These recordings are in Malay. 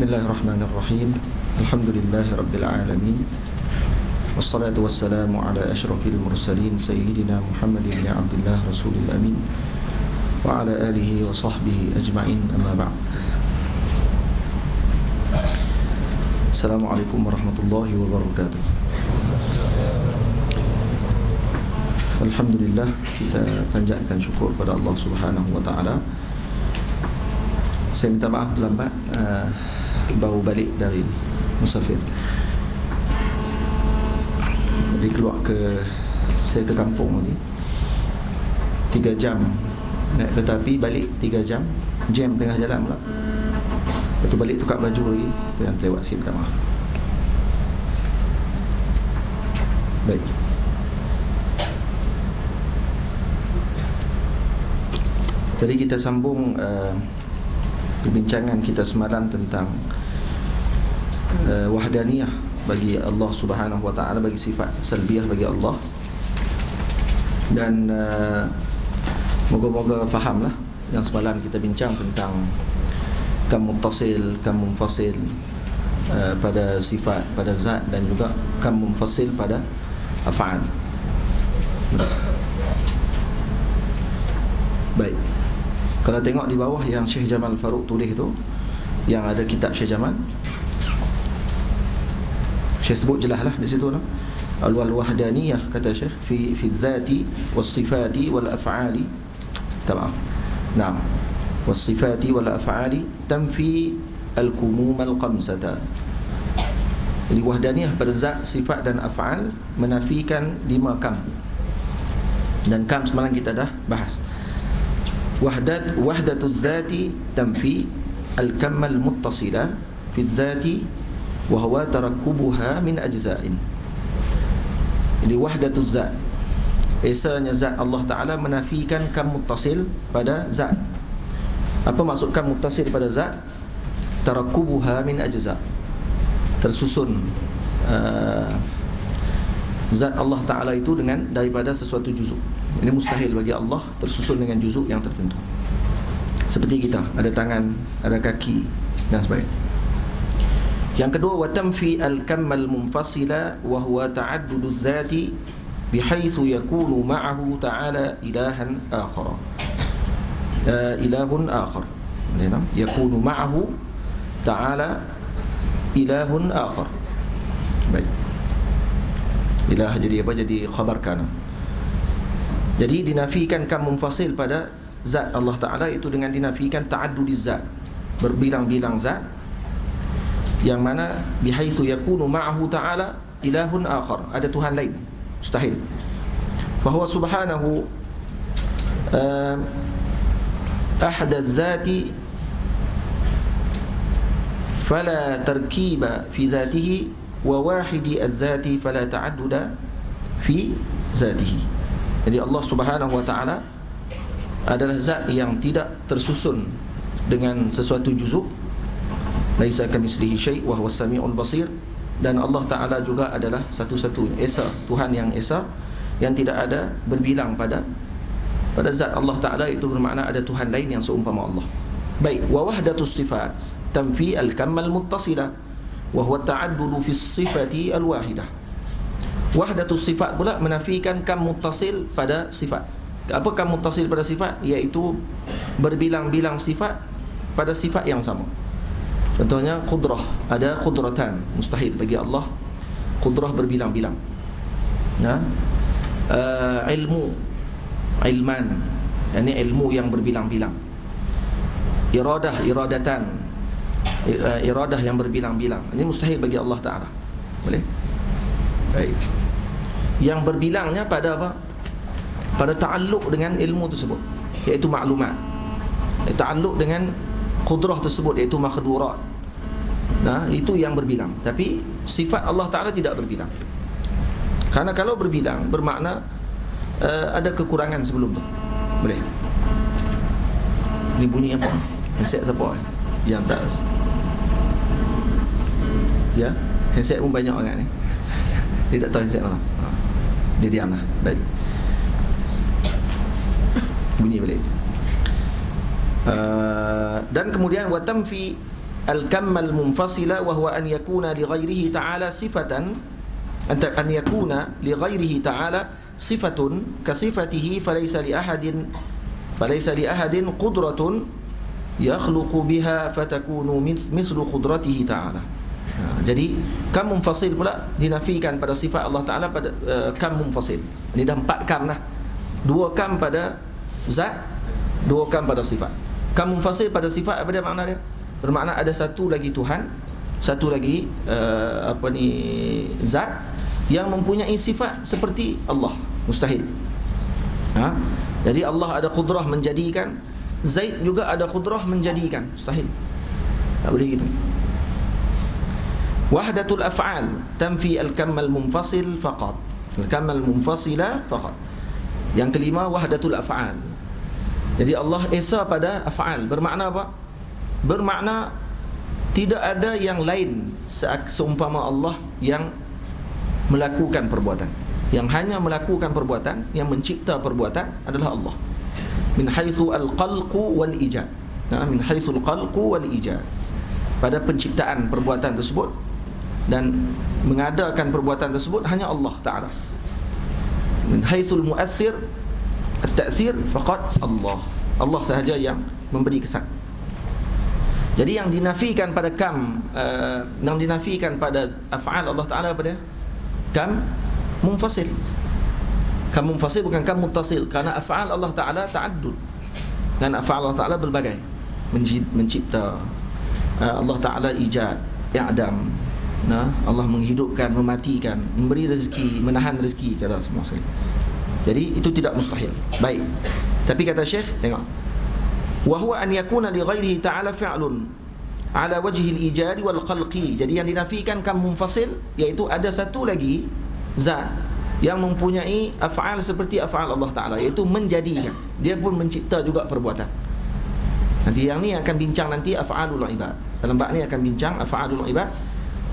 Bismillahirrahmanirrahim. Alhamdulillahirabbil alamin. Wassalatu wassalamu ala asyrafil mursalin sayyidina Muhammadin ya Abdullah Rasulil amin wa ala alihi wa sahbihi ajma'in, amma ba'd. Assalamualaikum warahmatullahi wabarakatuh. Alhamdulillah, kita panjatkan syukur pada Allah Subhanahu wa taala. Saya minta maaf terlambat, baru balik dari musafir. Jadi saya ke kampung ni 3 jam naik kereta api, balik 3 jam, jam tengah jalan pula. Lepas tu balik tukar baju lagi. Itu yang terlewat, saya minta maaf. Baik. Jadi kita sambung perbincangan kita semalam tentang wahdaniyah bagi Allah Subhanahu wa taala, bagi sifat salbiyah bagi Allah. Dan moga-moga fahamlah yang semalam kita bincang tentang kam muttasil, kam munfasil pada sifat, pada zat, dan juga kam munfasil pada af'al. Baik. Kalau tengok di bawah yang Syekh Jamal Faruq tulis tu, yang ada kitab Syekh Jamal, Syekh sebut jelas lah di situ lah. Al-wahdaniyah, kata Syekh, fi dzati was-sifati wal-af'ali. Tamam. Naam. Was-sifati wal-af'ali tanfi al-kumum al-khamsata. Jadi wahdaniyah pada zat, sifat dan af'al menafikan 5 kam. Dan kam semalam kita dah bahas. Wahdatuz zati tanfi al-kammal muttasila fi dzati wa huwa tarakkubuha min ajza'in. Jadi wahdatuz zat, esanya zat Allah Ta'ala menafikan kam muttasil pada zat. Apa maksud kam muttasil pada zat? Tarakkubuha min ajza', tersusun zat Allah Ta'ala itu daripada sesuatu juzuk. Ini mustahil bagi Allah tersusun dengan juzuk yang tertentu. Seperti kita, ada tangan, ada kaki dan sebagainya. Yang kedua, wa tanfi al-kammal munfasila wa huwa ta'addudu dzati bihaitsu yakunu ma'ahu ta'ala ilahan akhar. Ilahun akhar. Yakunu ma'ahu ta'ala ilahun akhar. Baik. Ilah jadi apa? Jadi khabar kana. Jadi dinafikan kam munfasil pada zat Allah Ta'ala itu dengan dinafikan ta'addudiz zat, berbilang-bilang zat, yang mana bihaitsu yakunu ma'ahu ta'ala ilahun akhar, ada Tuhan lain, mustahil. Bahawa subhanahu ahadaz zati fala tarkiba fi zatihi wa wahidi az-zati fala ta'adduda fi zatihi. Jadi Allah Subhanahu wa taala adalah zat yang tidak tersusun dengan sesuatu juzuk. Laisa kamitslihi syai' wa huwas samiul basir. Dan Allah Taala juga adalah satu-satunya esa, Tuhan yang esa, yang tidak ada berbilang pada zat Allah Taala. Itu bermakna ada Tuhan lain yang seumpama Allah. Baik, wa wahdatus sifat tanfi al-kammal muttasila wa huwa ta'addudu fi sifati al-wahidah. Wahdatus sifat pula menafikan kam muttasil pada sifat. Apa kam muttasil pada sifat? Iaitu berbilang-bilang sifat pada sifat yang sama. Contohnya qudrah, ada qudratan, mustahil bagi Allah qudrah berbilang-bilang. Ilmu, ilman, ini ilmu yang berbilang-bilang. Iradah, iradatan, iradah yang berbilang-bilang. Ini mustahil bagi Allah Ta'ala. Boleh? Baik. Yang berbilangnya pada apa? Pada ta'alluq dengan ilmu tersebut, iaitu maklumat. Ta'alluq dengan qudrah tersebut, iaitu makhdurat. Nah, itu yang berbilang. Tapi sifat Allah Ta'ala tidak berbilang. Karena kalau berbilang bermakna ada kekurangan sebelum tu. Boleh? Ini bunyi apa? Handset siapa? Yang tak. Ya, handset pun banyak orang ni. Dia tak tahu handset mana. Dia diam lah. Baik. Bunyi balik. Dan kemudian watamfi al-kam al-munfasila wa huwa an yakuna li ghairihi ta'ala sifatan an yakuna li ghairihi ta'ala sifatun ka sifatihi falaysa li ahadin qudratun yakhluqu biha fatakunu mithlu qudratihi ta'ala. Jadi kam munfasil pula dinafikan pada sifat Allah Ta'ala pada kam munfasil. Ini dah 4 kam dah. 2 kam pada zat, 2 kam pada sifat. Kam munfasil pada sifat, apa dia makna dia? Bermakna ada satu lagi Tuhan, satu lagi zat yang mempunyai sifat seperti Allah. Mustahil. Jadi Allah ada qudrah menjadikan, Zaid juga ada qudrah menjadikan. Mustahil. Tak boleh gitu. Wahdatul af'al tanfi al-kam al-munfasil faqat. Al-kam al-munfasila faqat. Yang kelima, wahdatul af'al. Jadi Allah esa pada af'al. Bermakna apa? Bermakna tidak ada yang lain seumpama Allah yang melakukan perbuatan. Yang hanya melakukan perbuatan, yang mencipta perbuatan adalah Allah. Min haitsu al-khalqu wal ijad. Min haitsu al-khalqu wal ijad. Pada penciptaan perbuatan tersebut dan mengadakan perbuatan tersebut hanya Allah Ta'ala. Min haitsul mu'athir at-ta'thir faqat Allah. Allah sahaja yang memberi kesan. Jadi yang dinafikan pada kam, yang dinafikan pada af'al Allah Ta'ala pada kam munfasil. Kam munfasil bukan kam muttasil, kerana af'al Allah Ta'ala ta'addud. Dan af'al Allah Ta'ala berbagai. Mencipta, Allah Ta'ala ijad, i'dam, Allah menghidupkan, mematikan, memberi rezeki, menahan rezeki, kata semua sekali. Jadi itu tidak mustahil. Baik. Tapi kata Syekh, tengok. Wa huwa an yakuna li ghairihi ta'ala fi'lun ala wajhi al-ijad wal khalqi. Jadi yang dinafikan kam munfasil, iaitu ada satu lagi zat yang mempunyai af'al seperti af'al Allah Ta'ala, iaitu menjadikan. Dia pun mencipta juga perbuatan. Nanti yang ni akan bincang nanti af'alul ibad. Dalam bab ni akan bincang af'alul ibad,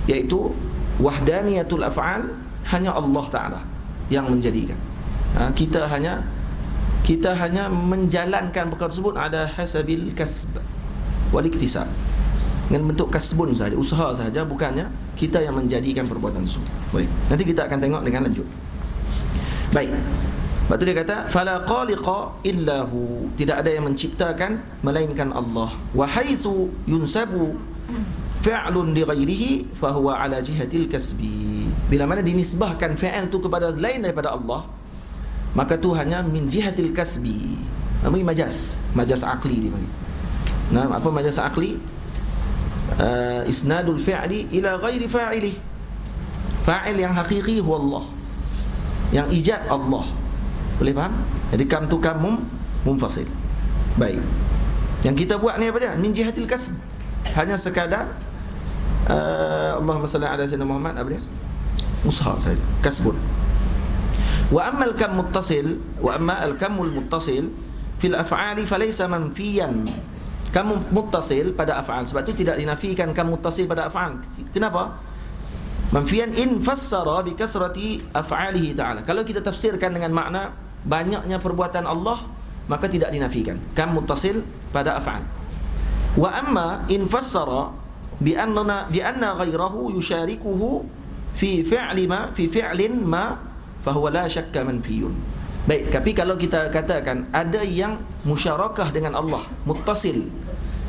iaitu wahdaniyatul af'al, hanya Allah Ta'ala yang menjadikan. Kita hanya menjalankan perkara tersebut ada hasabil kasb wal iktisab, dengan bentuk kasbun saja, usaha saja, bukannya kita yang menjadikan perbuatan tersebut. Baik, nanti kita akan tengok dengan lanjut. Baik. Lepas tu dia kata fala khaliqa illahu, tidak ada yang menciptakan melainkan Allah. Wa haitsu yunsabu fi'lun li ghairihi fa huwa ala jihatil kasbi. Bila mana dinisbahkan fi'il tu kepada lain daripada Allah, maka tu hanya min jihatil kasbi. Bagi majaz aqli dia bagi. Apa majaz aqli? Isnadul fi'li ila ghairi fa'ili. Fa'il yang hakiki huwa Allah, yang ijad Allah. Boleh faham? Jadi kam tu kam munfasil. Baik. Yang kita buat ni apa dia? Min jihatil kasb. Hanya sekadar Allahumma salli ala sayyidina Muhammad, apa dia? Usaha saja, kasbun. Wa amma al-kam muttasil, wa amma al-kamul muttasil fil af'ali falaysa manfiyan. Kam muttasil pada af'al, sebab tu tidak dinafikan kam muttasil pada af'al. Kenapa? Manfiyan in fassara bi kathrati af'alihi ta'ala. Kalau kita tafsirkan dengan makna banyaknya perbuatan Allah, maka tidak dinafikan kam muttasil pada af'al. Wa amma in fassara bi anna ghayrahu yusharikuhu fi fi'lin ma fa huwa la syakka manfiyun. Baik, tapi kalau kita katakan ada yang musyarakah dengan Allah, muttasil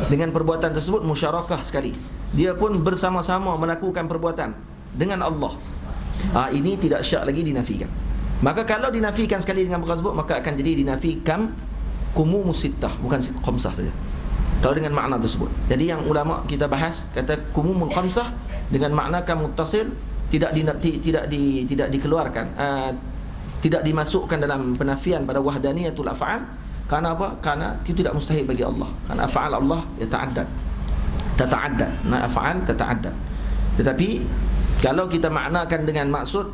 dengan perbuatan tersebut, musyarakah sekali, dia pun bersama-sama melakukan perbuatan dengan Allah, ini tidak syak lagi dinafikan. Maka kalau dinafikan sekali dengan perkara tersebut, maka akan jadi dinafikan kumumus sittah, bukan khamsah saja, kalau dengan makna tersebut. Jadi yang ulama kita bahas kata kumumul khamsah dengan makna kam muttasil tidak dikeluarkan, tidak dimasukkan dalam penafian pada wahdaniyatul af'al. Karena apa? Karena itu tidak mustahil bagi Allah. Karena af'al Allah tata'addad. Af'al tata'addad. Tetapi kalau kita maknakan dengan maksud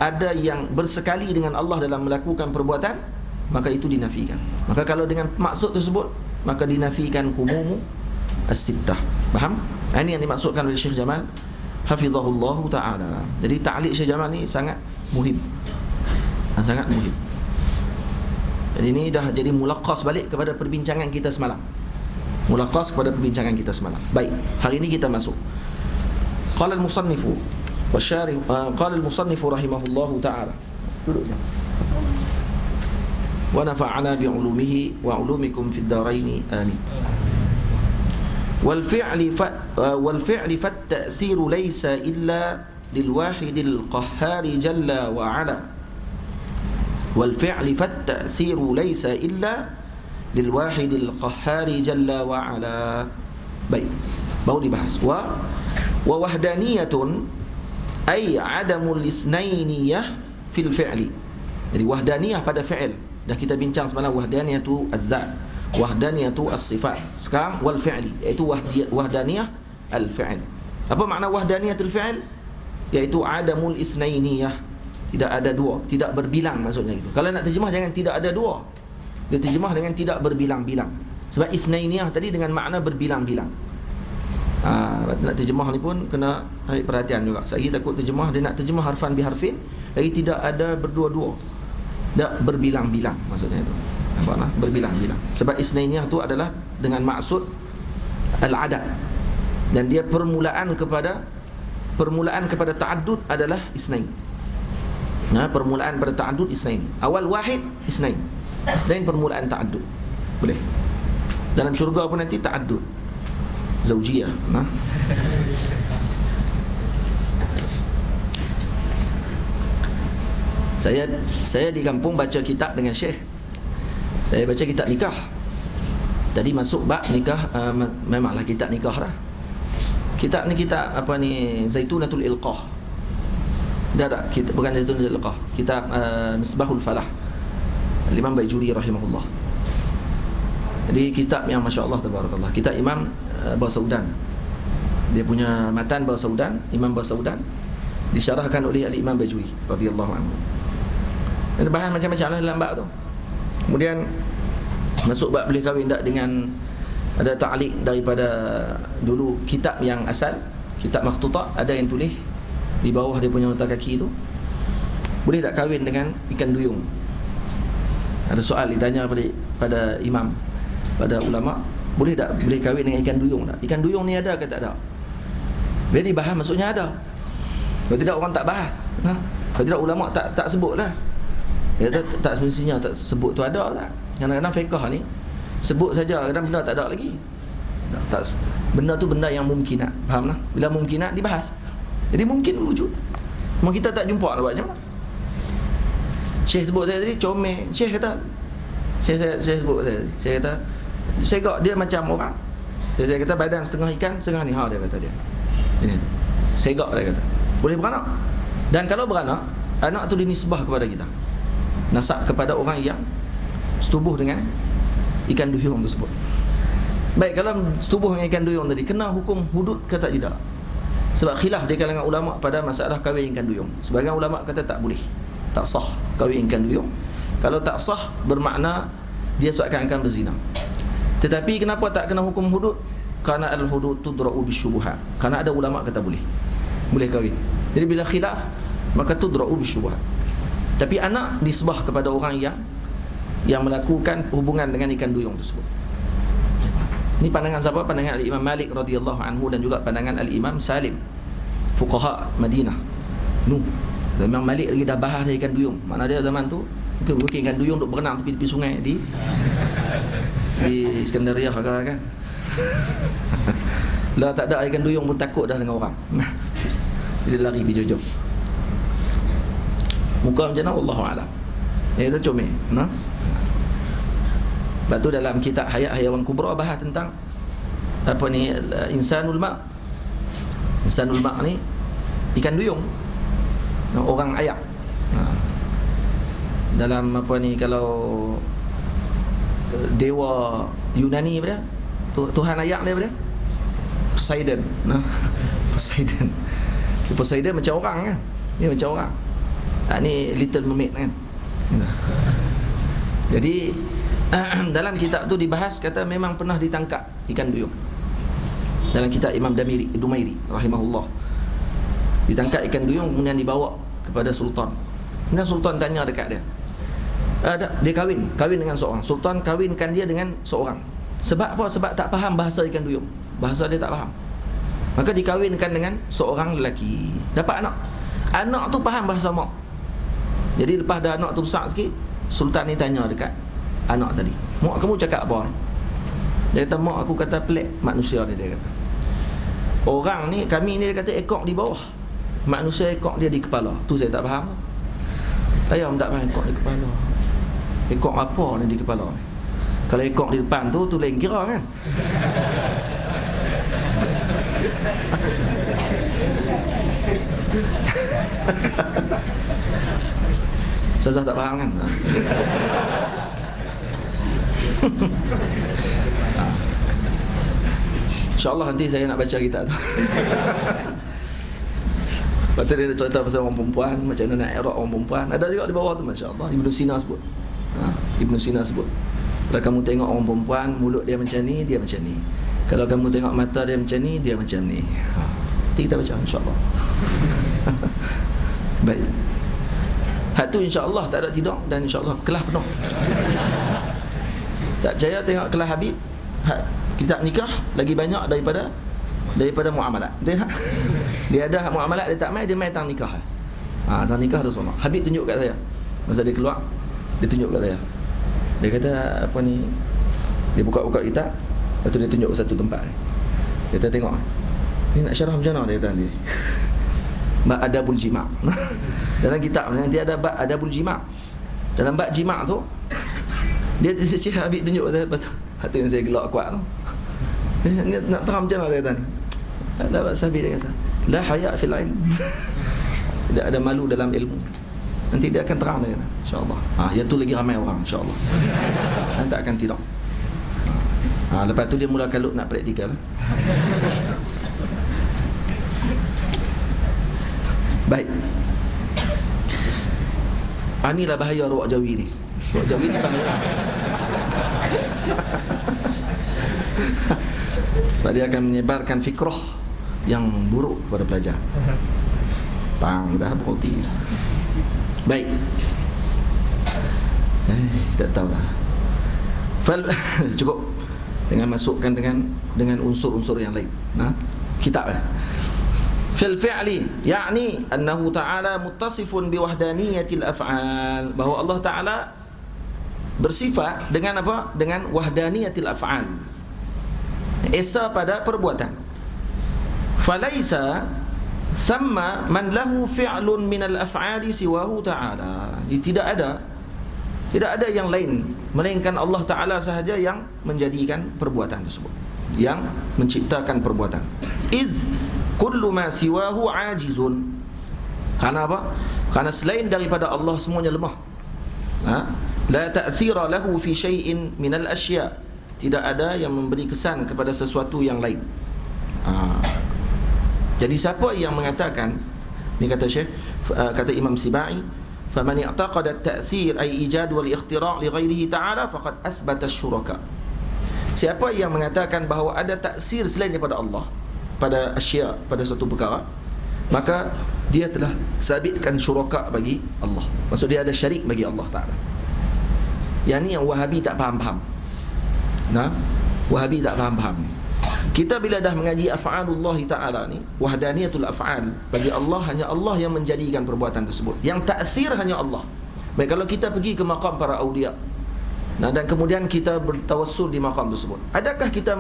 ada yang bersekali dengan Allah dalam melakukan perbuatan, maka itu dinafikan. Maka kalau dengan maksud tersebut, maka dinafikan kumumu as-sittah. Faham? Ini yang dimaksudkan oleh Syekh Jamal hafizahullahu ta'ala. Jadi ta'liq Syekh Jamal ni sangat muhim, sangat muhim. Jadi ini dah jadi mulaqas balik kepada perbincangan kita semalam. Mulaqas kepada perbincangan kita semalam. Baik, hari ini kita masuk. Qala al-musannifu wa syarih qala al-musannifu rahimahullahu ta'ala. Duduknya. Wa nafa'ana bi 'ulumihi wa 'ulumikum fid dharain amin. Wal fi'li fat ta'thiru laysa illa lil wahidil qahhari jalla wa 'ala. Wal fi'li fat ta'thiru laysa illa lil wahidil qahhari jalla wa 'ala. Baik, baru dibahas. Wa wahdaniyatun ay 'adamul itsnainiyah fil fi'li. Jadi wahdaniyah pada fi'il. Dah kita bincang semalam wahdaniyah tu az-zat, wahdaniyah tu as-sifat. Sekarang wal fi'li, iaitu wahdaniyah al-fi'il. Apa makna wahdaniyatul fi'il? Iaitu adamul itsnainiyah, tidak ada dua, tidak berbilang maksudnya itu. Kalau nak terjemah jangan tidak ada dua. Dia terjemah dengan tidak berbilang-bilang. Sebab itsnainiyah tadi dengan makna berbilang-bilang. Nak terjemah ni pun kena ambil perhatian juga. Saya takut terjemah, dia nak terjemah harfan biharfin, lagi tidak ada berdua-dua. Tak berbilang-bilang maksudnya itu. Nampaklah berbilang-bilang. Sebab itsnainiyah tu adalah dengan maksud al-adad. Dan dia permulaan kepada ta'addud adalah itsnain. Permulaan pada ta'addud itsnain. Awal wahid itsnain. Itsnain permulaan ta'addud. Boleh. Dalam syurga pun nanti ta'addud. Zaujiyah. Saya di kampung baca kitab dengan Syekh. Saya baca kitab nikah. Tadi masuk bab nikah, memanglah kitab nikah lah. Kitab ni kitab apa ni, Zaitunatul Ilqah. Tak, bukan Zaitunatul Ilqah. Kitab Misbahul Falah, Imam Baijuuri rahimahullah. Jadi kitab yang masya-Allah tabarakallah. Kitab Imam Basaudan. Dia punya matan Basaudan, Imam Basaudan, disyarahkan oleh Al-Imam Baijuuri radhiyallahu anhu. Ada bahan macam-macam lah dalam bab tu. Kemudian masuk bab boleh kahwin tak dengan, ada ta'liq daripada dulu kitab yang asal, kitab makhtutah, ada yang tulis di bawah dia punya nota kaki tu, boleh tak kahwin dengan ikan duyung. Ada soal ditanya pada imam, pada ulama, boleh tak boleh kahwin dengan ikan duyung tak? Ikan duyung ni ada ke tak ada? Bila dibahas maksudnya ada. Kalau tidak orang tak bahas. Kalau tidak ulama tak sebut lah. Dia tak semestinya tak sebut tu ada tak. Kadang-kadang fiqh ni sebut saja, kadang benda tak ada lagi. Benda tu benda yang mungkinat. Faham lah? Bila mungkinat dibahas. Jadi mungkin wujud. Memang kita tak jumpa nak buat macam mana. Syekh sebut saya tadi comel. Syekh kata, Syekh sebut saya tadi. Syekh kata, segak dia macam orang. Saya kata badan setengah ikan, setengah ni. Dia kata dia. Ini tu. Segak dia kata. Boleh beranak. Dan kalau beranak, anak tu dinisbah kepada kita. Nasab kepada orang yang setubuh dengan ikan duyung tersebut. Baik, kalau setubuh dengan ikan duyung tadi, kena hukum hudud ke tak tidak? Sebab khilaf di kalangan ulama pada masalah kahwin ikan duyung. Sebagian ulama kata tak boleh, tak sah kahwin ikan duyung. Kalau tak sah bermakna dia seakan-akan berzina. Tetapi kenapa tak kena hukum hudud? Karena al-hudud tudra'u bisyubuhat. Karena ada ulama kata boleh kahwin. Jadi bila khilaf, maka tudra'u bisyubuhat. Tapi anak nisbah kepada orang yang melakukan hubungan dengan ikan duyung tersebut. Ini pandangan siapa? Pandangan Al-Imam Malik radhiyallahu anhu dan juga pandangan Al-Imam Salim, fuqaha Madinah. Imam Malik lagi dah bahas ikan duyung. Mana dia zaman tu mungkin ikan duyung duk berenang tepi-tepi sungai di Iskandariah kan. Lah tak ada ikan duyung pun takut dah dengan orang. Dia lari pergi jauh-jauh. Muka macam mana wallahu alam. Itu comel. Lepas tu dalam kitab Hayat Hayawan Kubra bahas tentang apa ni, insanul ma'. Insanul ma' ni ikan duyung, orang ayak. Dalam apa ni, kalau dewa Yunani apa dia? Tuhan ayak dia apa dia? Poseidon. Poseidon. Poseidon macam orang kan? Dia macam orang. Ni Little Mermaid kan. Jadi dalam kitab tu dibahas, kata memang pernah ditangkap ikan duyung. Dalam kitab Imam Dumairi rahimahullah, ditangkap ikan duyung kemudian dibawa kepada sultan. Kemudian sultan tanya dekat dia, dia kahwin dengan seorang. Sultan kahwinkan dia dengan seorang. Sebab apa? Sebab tak faham bahasa ikan duyung. Bahasa dia tak faham. Maka dikahwinkan dengan seorang lelaki, dapat anak. Anak tu faham bahasa mak. Jadi lepas dah anak tu besar sikit, sultan ni tanya dekat anak tadi, mak kamu cakap apa ni? Dia kata, mak aku kata pelik manusia ni. Dia kata, orang ni, kami ni, dia kata ekor di bawah, manusia ekor dia di kepala. Tu saya tak faham. Saya tak faham ekor di kepala. Ekor apa ni di kepala ni? Kalau ekor di depan tu lain kira kan. Saya tak faham kan. InsyaAllah nanti saya nak baca kitab tu. Lepas tu dia ada cerita pasal orang perempuan, macam mana nak i'rab orang perempuan. Ada juga di bawah tu, Masya Allah. Ibn Sina sebut. Ibn Sina sebut, kalau kamu tengok orang perempuan, mulut dia macam ni, dia macam ni. Kalau kamu tengok mata dia macam ni, dia macam ni. Nanti kita baca, insyaAllah. Baik. Hak tu insyaAllah tak ada tidur. Dan insyaAllah kelas penuh. Tak percaya tengok kelas Habib, kitab nikah lagi banyak daripada muamalat. Dia ada muamalat, dia tak main, dia main tang nikah. Tang nikah tu semua Habib tunjuk kat saya. Masa dia keluar, dia tunjuk kat saya. Dia kata apa ni, dia buka-buka kitab, lepas tu dia tunjuk satu tempat. Dia kata, tengok ni nak syarah macam mana, dia kata nanti. Bab adabul jima'. Dalam kitab nanti ada bab adabul jima'. Dalam bab jima' tu dia Syekh Habib tunjuk saya, lepas tu hati yang saya gelak kuat tu. Nak terang macam mana, dia kata ni. Tak ada bab Habib, dia kata la haya' fil ilm. Tidak ada malu dalam ilmu. Nanti dia akan terang, dia kata, insyaAllah. Yang tu lagi ramai orang, insyaAllah. Nanti tak akan tidur. Lepas tu dia mula kalut nak praktikal. Baik. Inilah bahaya Rawak Jawi ni. Rawak Jawi ni bahaya. Sebab dia akan menyebarkan fikrah yang buruk kepada pelajar. Dah berhenti. Baik. Tak tahulah. Cukup dengan masukkan dengan unsur-unsur yang lain. Kitab fil fi'li, yakni annahu ta'ala muttasifun biwahdaniyatil af'al, bahawa Allah Ta'ala bersifat dengan apa? Dengan wahdaniyatil af'al, esa pada perbuatan. Falaisa sama man lahu fi'lun minal af'ali siwahu ta'ala. Jadi tidak ada yang lain melainkan Allah Ta'ala sahaja yang menjadikan perbuatan tersebut, yang menciptakan perbuatan. Iz kullu ma siwahu ajizun. Karena apa? Karena selain daripada Allah semuanya lemah. La ta'thira lahu fi syai'in minal asya'. Tidak ada yang memberi kesan kepada sesuatu yang lain. Jadi siapa yang mengatakan, ni kata Syekh, kata Imam Sibai, faman i'taqada at-ta'thir ay ijad wal ikhtira' li ghairihi ta'ala faqad athbata asy-syuraka. Siapa yang mengatakan bahawa ada taksir selain daripada Allah pada asya', pada suatu perkara, maka dia telah sabitkan syuraka bagi Allah. Maksud dia ada syarik bagi Allah Ta'ala. Yang ni yang Wahabi tak faham-faham. Wahabi tak faham-faham. Kita bila dah mengaji af'alullah Ta'ala ni, wahdaniyatul af'al, bagi Allah, hanya Allah yang menjadikan perbuatan tersebut. Yang taksir hanya Allah. Baik, kalau kita pergi ke maqam para awliya, dan kemudian kita bertawassul di maqam tersebut, adakah kita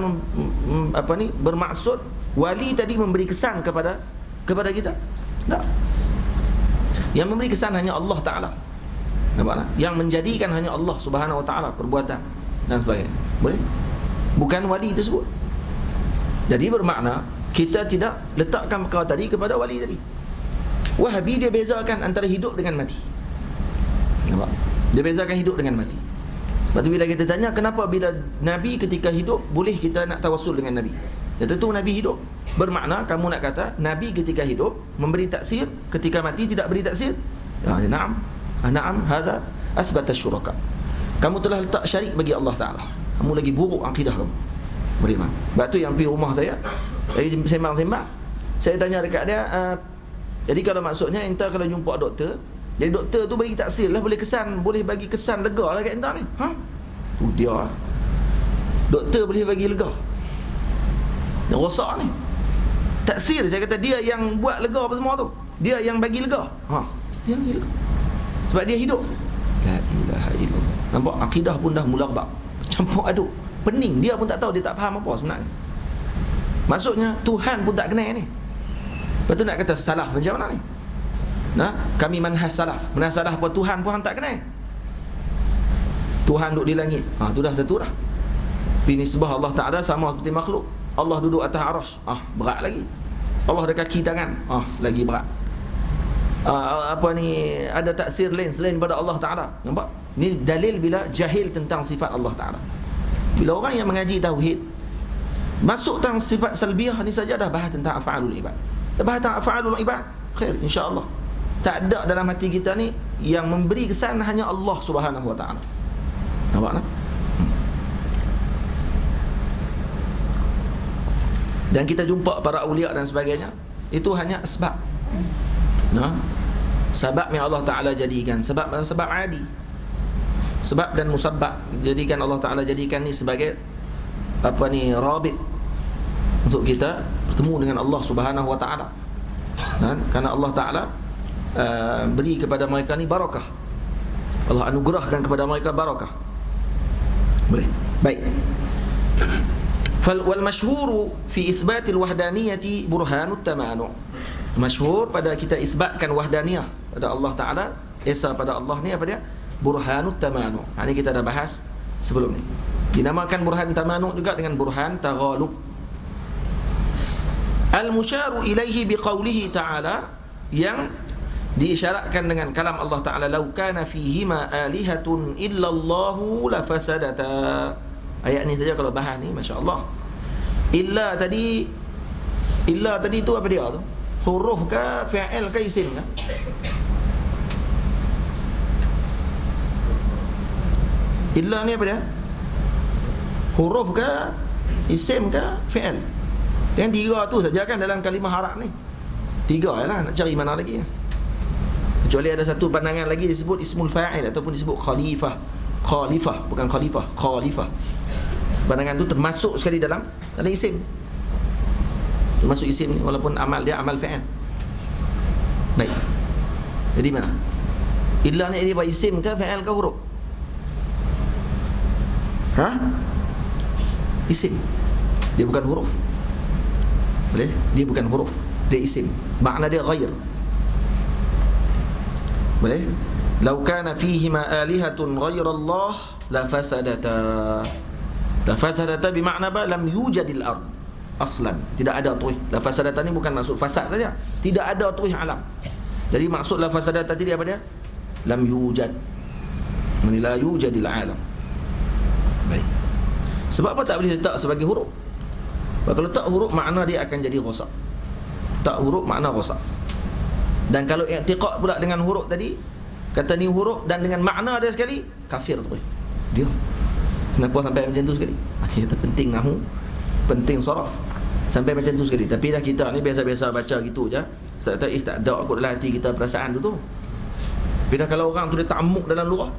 bermaksud wali tadi memberi kesan kepada kita? Tak. Yang memberi kesan hanya Allah Ta'ala. Nampak tak? Yang menjadikan hanya Allah Subhanahu Wa Ta'ala perbuatan dan sebagainya. Boleh? Bukan wali tersebut. Jadi bermakna kita tidak letakkan perkara tadi kepada wali tadi. Wahabi dia bezakan antara hidup dengan mati. Nampak? Dia bezakan hidup dengan mati. Lepas tu bila kita tanya, kenapa bila Nabi ketika hidup boleh kita nak tawassul dengan Nabi? Ya, tentu Nabi hidup. Bermakna kamu nak kata Nabi ketika hidup memberi taksir, ketika mati tidak beri taksir? Ya, na'am. Na'am, hadza asbata syuraka. Kamu telah letak syarik bagi Allah Ta'ala. Kamu lagi buruk akidah kamu. Beriman. Sebab tu yang pergi rumah saya, sembang-sembang, saya tanya dekat dia, jadi kalau maksudnya entah kalau jumpa doktor, jadi doktor tu bagi taksir lah, boleh bagi kesan lega lah kat entah ni. Tu dia. Doktor boleh bagi lega. Yang rosak ni taksir, saya kata dia yang buat lega apa semua tu. Dia yang bagi lega. Dia yang bagi lega. Sebab dia hidup. La ilaha illallah. Nampak akidah pun dah mula bab. Campur aduk. Pening, dia pun tak tahu, dia tak faham apa sebenarnya. Maksudnya Tuhan pun tak kenal ni. Lepas tu nak kata salaf macam mana ni? Kami manhaj salaf. Manhaj salaf apa Tuhan pun tak kenal. Tuhan duduk di langit. Tu dah satu dah. Nisbah Allah Ta'ala sama seperti makhluk. Allah duduk atas arasy. Berat lagi. Allah ada kaki tangan. Lagi berat. Ada taksir lain selain pada Allah Ta'ala. Nampak? Ni dalil bila jahil tentang sifat Allah Ta'ala. Bila orang yang mengaji tauhid masuk tentang sifat salbiyah ni saja dah bahas tentang af'alul ibad. Dah bahas tentang af'alul ibad. Khair, insya-Allah. Tak ada dalam hati kita ni yang memberi kesan hanya Allah Subhanahu wa Ta'ala. Nampak tak? Dan kita jumpa para awliya dan sebagainya, itu hanya sebab. Sebab yang Allah Ta'ala jadikan. Sebab adi. Sebab dan musabbab. Jadikan Allah Ta'ala jadikan ni sebagai rabit untuk kita bertemu dengan Allah Subhanahu wa Ta'ala. Karena Allah Ta'ala beri kepada mereka ni barakah. Allah anugerahkan kepada mereka barakah. Boleh. Baik. Wal masyhuru fi isbatil wahdaniyati burhanut tamanu'. Masyhur pada kita isbatkan wahdaniyah pada Allah Ta'ala, esa pada Allah ni apa dia? Burhanut tamanu'. Ini kita dah bahas sebelum ni. Dinamakan burhan tamanu' juga dengan burhan taghalub. Al-musyaru ilaihi biqaulihi ta'ala, yang diisyaratkan dengan kalam Allah Ta'ala, law kana fihima alihatun illallahu lafasadata. Ayat ni saja kalau bahas ni, masya-Allah. Illa tadi tu apa dia tu? Huruf ke fi'il ke isim ke? Illa ni apa dia? Huruf ke isim ke fi'il? Yang tiga tu saja kan dalam kalimah Arab ni. Tiga lah, nak cari mana lagi? Kecuali ada satu pandangan lagi disebut ismul fa'il ataupun disebut khalifah, bukan khalifah, khalifah. Pandangan tu termasuk sekali dalam isim. Termasuk isim ni, walaupun amal dia amal fi'il. Baik. Jadi mana? Illa ni dia isim ke fi'il ke huruf? Isim. Dia bukan huruf. Boleh? Dia bukan huruf, dia isim. Makna dia ghair. Boleh? Lau kana fihima alihatun ghairallah la fasadata. La fasadata bermakna apa? Lam yujadil ard aslan. Tidak ada tuih. La fasadata ni bukan maksud fasad saja. Tidak ada tuih alam. Jadi maksud la fasadata tadi apa dia? Lam yujad. La yujadil alam. Baik. Sebab apa tak boleh letak sebagai huruf? Kalau letak huruf, makna dia akan jadi rosak. Tak huruf, makna rosak. Dan kalau i'tiqad pula dengan huruf tadi, kata ni huruf dan dengan makna dia sekali, kafir tu. Dia kenapa sampai macam tu sekali? Kita penting nahwu, penting saraf, sampai macam tu sekali. Tapi dah kita ni biasa-biasa baca gitu je. Tak tahu tak ada kot dalam hati kita perasaan tu. Tapi dah kalau orang tu dia ta'ammuk dalam lughah,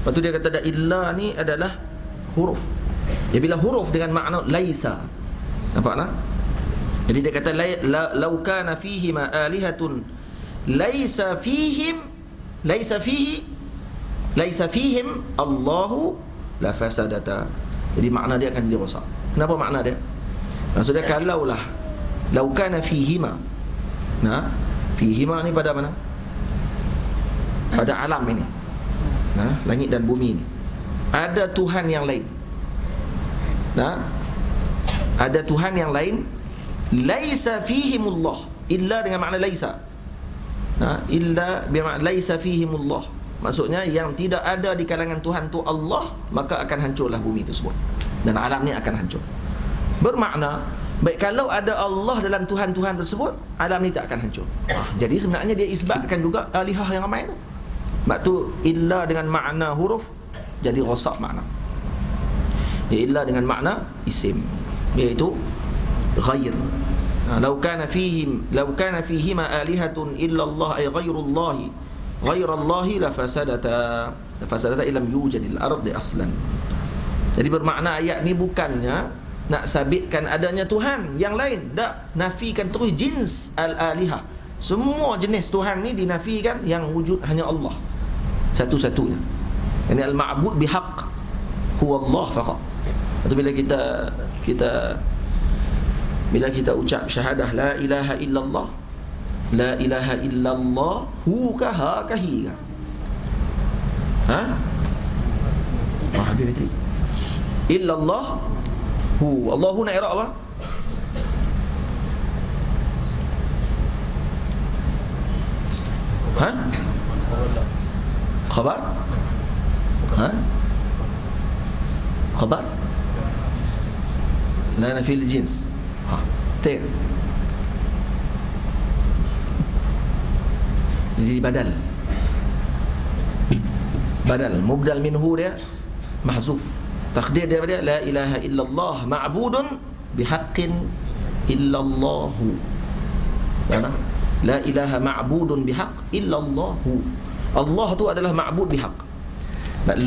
lepas tu dia kata dah illa ni adalah huruf. Ya, bila huruf dengan makna laisa. Nampak tak? Jadi dia kata law kana fihi ma alihatun laisa fihim Allahu la fasadata. Jadi makna dia akan jadi rosak. Kenapa makna dia? Maksudnya kalaulah law kana fihima. Fihima ni pada mana? Pada alam ini. Langit dan bumi ini. Ada Tuhan yang lain. Ada Tuhan yang lain, laisa fihimullah. Illa dengan makna laisa. Illa bermakna laisa fihimullah. Maksudnya yang tidak ada di kalangan Tuhan tu Allah, maka akan hancurlah bumi tersebut dan alam ni akan hancur. Bermakna baik kalau ada Allah dalam Tuhan-Tuhan tersebut, alam ni tak akan hancur. Jadi sebenarnya dia isbatkan juga alihah yang ramai tu. Sebab tu illa dengan makna huruf jadi rosak makna. Dia illa dengan makna isim, iaitu ghair. Law kana fihima alihatun illa Allah ay ghairullahi la fasadata illam yujadil ardi aslan. Jadi bermakna ayat ni bukannya nak sabitkan adanya Tuhan yang lain, tak, nafikan terus jins al-alihah. Semua jenis Tuhan ni dinafikan, yang wujud hanya Allah satu-satunya. Ini al-ma'bud bihaq huwa Allah faqat. Atau bila kita ucap syahadah la ilaha illallah, la ilaha illallah hu ka ha ka hi ka. Habis betul. Illallah hu. Allahu nak i'rab apa? Khabar? Khabar? La nafi al-jins. Betul. Jadi badal mubdal minhu dia mahzuf. Takdir dia pada la ilaha illallah ma'budun bihaqqin illallahu. Mana? La ilaha ma'budun bihaq illallahu. Allah tu adalah ma'bud bihaq.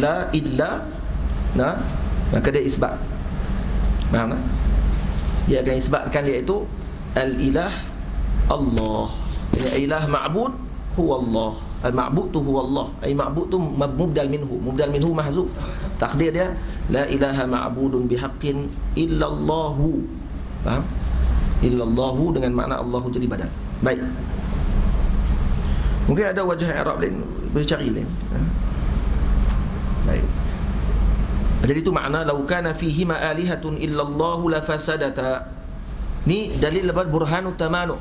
La illa, nah, maka dia isbat. Faham tak? Dia akan isbatkan, iaitu al-ilah Allah. Jadi ilah ma'bud huwa Allah. Al-ma'bud tu huwa Allah. Ai ma'bud tu mubdal minhu. Mubdal minhu mahzuf. Takdir dia la ilaha ma'budun bihaqqin illallahu. Faham? Illallahu dengan makna Allahu jadi badal. Baik. Mungkin ada wajah i'rab lain, boleh cari lain. Baik. Jadi itu makna law kana fihi ma alihatun illallahu la fasadata. Ni dalil lepas burhanut tamanu,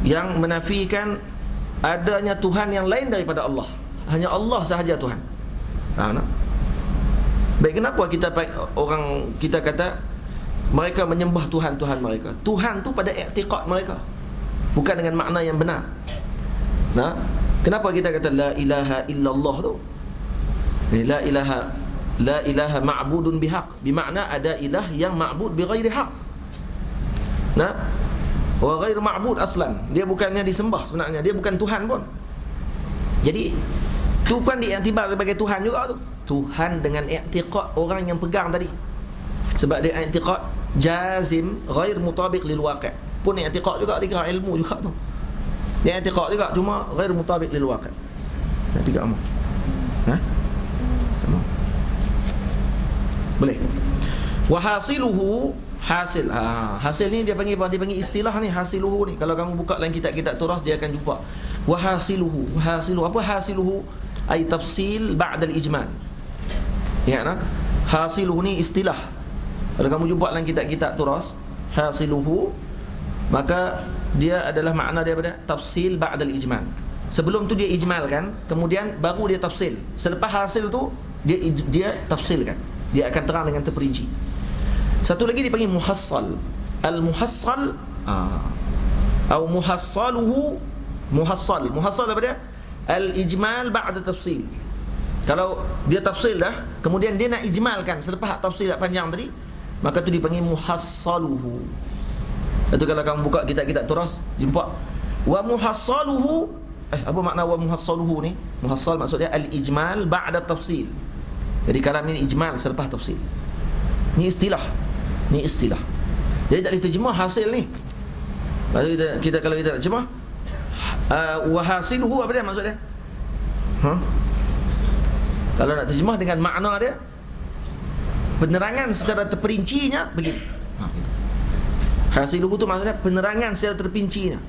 yang menafikan adanya Tuhan yang lain daripada Allah. Hanya Allah sahaja Tuhan. Baik, kenapa kita kata mereka menyembah Tuhan-Tuhan mereka? Tuhan tu pada i'tiqad mereka, bukan dengan makna yang benar. Nah, kenapa kita kata la ilaha illallah tu? La ilaha ma'budun bihaq, bermakna ada ilah yang ma'bud bi ghairi haq. Nah, wa ghair ma'bud aslan, dia bukannya disembah sebenarnya, dia bukan Tuhan pun. Jadi tu pun diiktibar sebagai Tuhan juga tu. Tuhan dengan i'tiqad orang yang pegang tadi. Sebab dia i'tiqad jazim ghair mutabiq lil waqi'. Pun i'tiqad juga, dikira ilmu juga tu. Dia i'tiqad juga, cuma ghair mutabiq lil waqi'. Nak tiga amal. Boleh. Wa hasiluhu, hasil. Hasil ni dia panggil istilah ni, hasiluhu ni. Kalau kamu buka lain kitab-kitab turas, dia akan jumpa. Wa hasiluhu. Hasiluhu apa hasiluhu? Ai tafsil ba'da al-ijmal. Ingat tak? Hasiluhu ni istilah. Kalau kamu jumpa dalam kitab-kitab turas, hasiluhu, maka dia adalah makna daripada tafsil ba'dal ijmal. Sebelum tu dia ijmalkan, kemudian baru dia tafsil. Selepas hasil tu dia tafsilkan. Dia akan terang dengan terperinci. Satu lagi dipanggil muhassal. Al-muhassal atau muhassaluhu. Muhassal apa dia? Al-ijmal ba'da tafsil. Kalau dia tafsil dah, kemudian dia nak ijmalkan selepas tafsil panjang tadi, maka tu dipanggil muhassaluhu. Itu kalau kamu buka kitab-kitab turas, jumpa wa muhassaluhu. Apa makna wa muhassaluhu ni? Muhassal maksudnya al-ijmal ba'da tafsil. Jadi kalam ni ijmal selepas tafsil. Ni istilah. Jadi tak boleh terjemah hasil ni. Maksud kita kalau kita nak terjemah wa hasiluhu, apa dia maksud dia? Kalau nak terjemah dengan makna dia, penerangan secara terperincinya begini. Hasiluhu tu maksudnya penerangan secara terperincinya.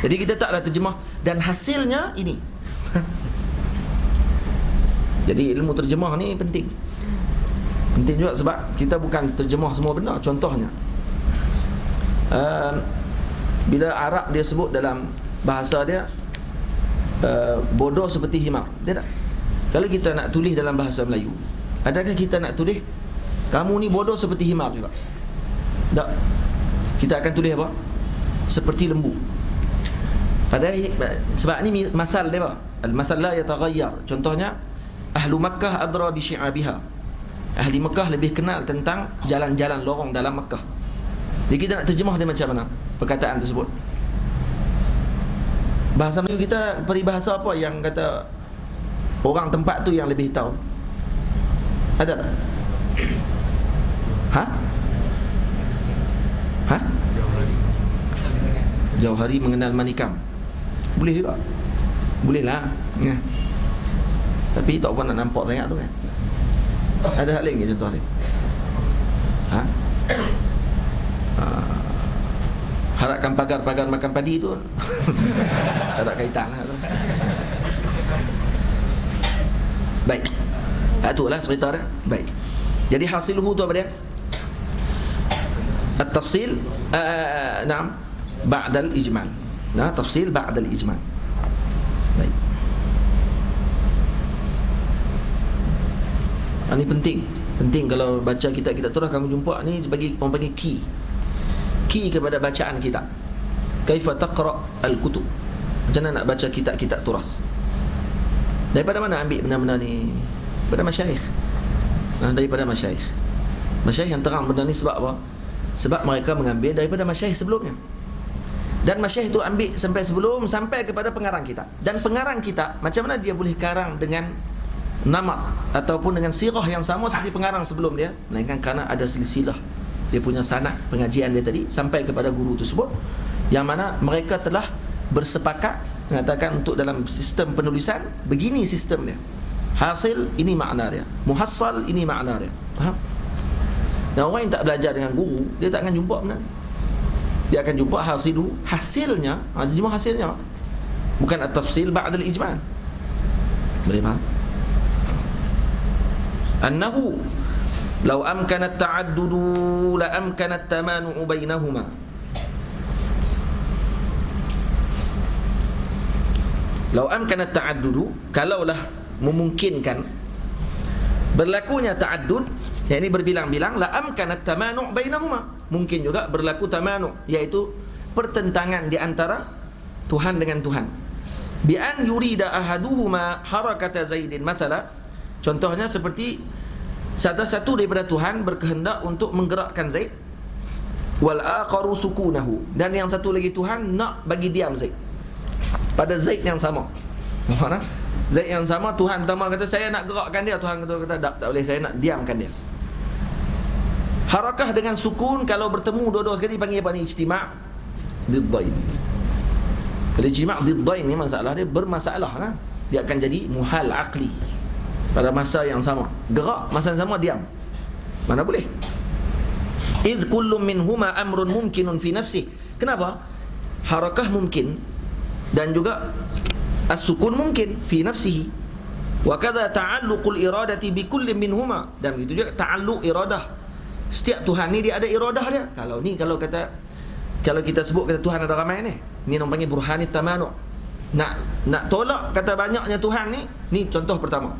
Jadi kita taklah terjemah dan hasilnya ini. Jadi ilmu terjemah ni penting. Penting juga sebab kita bukan terjemah semua benda. Contohnya bila Arab dia sebut dalam bahasa dia bodoh seperti himar, dia tak? Kalau kita nak tulis dalam bahasa Melayu, adakah kita nak tulis kamu ni bodoh seperti himar juga? Tak. Kita akan tulis apa? Seperti lembu. Padahal sebab ni masal dia apa? Al-masal la yataghayyar. Contohnya Ahlu Makkah adra bi syi'abiha. Ahli Makkah lebih kenal tentang jalan-jalan lorong dalam Makkah. Jadi kita nak terjemah dia macam mana perkataan tersebut? Bahasa Melayu kita peribahasa apa yang kata orang tempat tu yang lebih tahu? Ada tak? Ha? Ha? Jauh hari mengenal manikam. Boleh juga. Boleh lah ya. Tapi tak apa nak nampak sangat tu kan. Ada hal lain ke contoh lain? Ha? Harapkan pagar-pagar makan padi tu tak ada kaitan lah tu. Baik. Itulah cerita dia. Baik. Jadi hasiluhu tu apa dia? At-tafsil na'am ba'dal ijmal. Nah, tafsil ba'dal ijmal. Baik. Ini penting. Penting kalau baca kitab-kitab turah kamu jumpa ni bagi orang panggil key kepada bacaan kita. Kaifa taqra al-kutub. Macam mana nak baca kitab-kitab turas? Daripada mana ambil benda-benda ni? Daripada masyayikh. Daripada masyayikh. Masyayikh yang terang benda ni sebab apa? Sebab mereka mengambil daripada masyayikh sebelumnya. Dan masyayikh itu ambil sampai kepada pengarang kitab. Dan pengarang kitab macam mana dia boleh karang dengan namat ataupun dengan sirah yang sama seperti pengarang sebelum dia, melainkan kerana ada silsilah dia punya sanad pengajian dia tadi sampai kepada guru tersebut, yang mana mereka telah bersepakat mengatakan untuk dalam sistem penulisan begini sistem dia, hasil ini makna dia, muhassal ini makna dia. Faham? Dan orang yang tak belajar dengan guru, dia tak akan jumpa benda ni. Dia akan jumpa hasilnya, cuma hasilnya, bukan at-tafsil ba'dal ijmal. Boleh faham? Annahu law amkana at-ta'addudu la amkana at-tamanu'u bainahuma. Law amkana at-ta'addudu, kalaulah memungkinkan berlakunya ta'addud, yakni berbilang-bilang, la amkana at-tamanu' bainahuma, mungkin juga berlaku tamanu', iaitu pertentangan di antara Tuhan dengan Tuhan. Bi an yurida ahaduhuma harakata Zaidin mathalan. Contohnya seperti salah satu daripada Tuhan berkehendak untuk menggerakkan Zaid, wal aqaru sukunahu, dan yang satu lagi Tuhan nak bagi diam Zaid pada Zaid yang sama. Mana? Zaid yang sama, Tuhan pertama kata saya nak gerakkan dia, Tuhan kata tak boleh, saya nak diamkan dia. Harakah dengan sukun kalau bertemu dua-dua sekali panggil apa ni? Ijtima' diddain. Kalau ijtima' diddain ni masalah dia bermasalah kan? Dia akan jadi muhal aqli pada masa yang sama. Gerak masa yang sama, diam. Mana boleh? Idh kullu minhuma amrun mumkinun fi nafsih. Kenapa? Harakah mungkin dan juga as-sukun mungkin fi nafsihi. Wa kadza ta'alluqul iradati bi kulli minhuma. Dan begitu juga ta'alluq iradah. Setiap Tuhan ni dia ada iradah dia. Kalau kita sebut kata Tuhan ada ramai ni, ni orang panggil burhanit tamanu'. Nak tolak kata banyaknya Tuhan ni contoh pertama.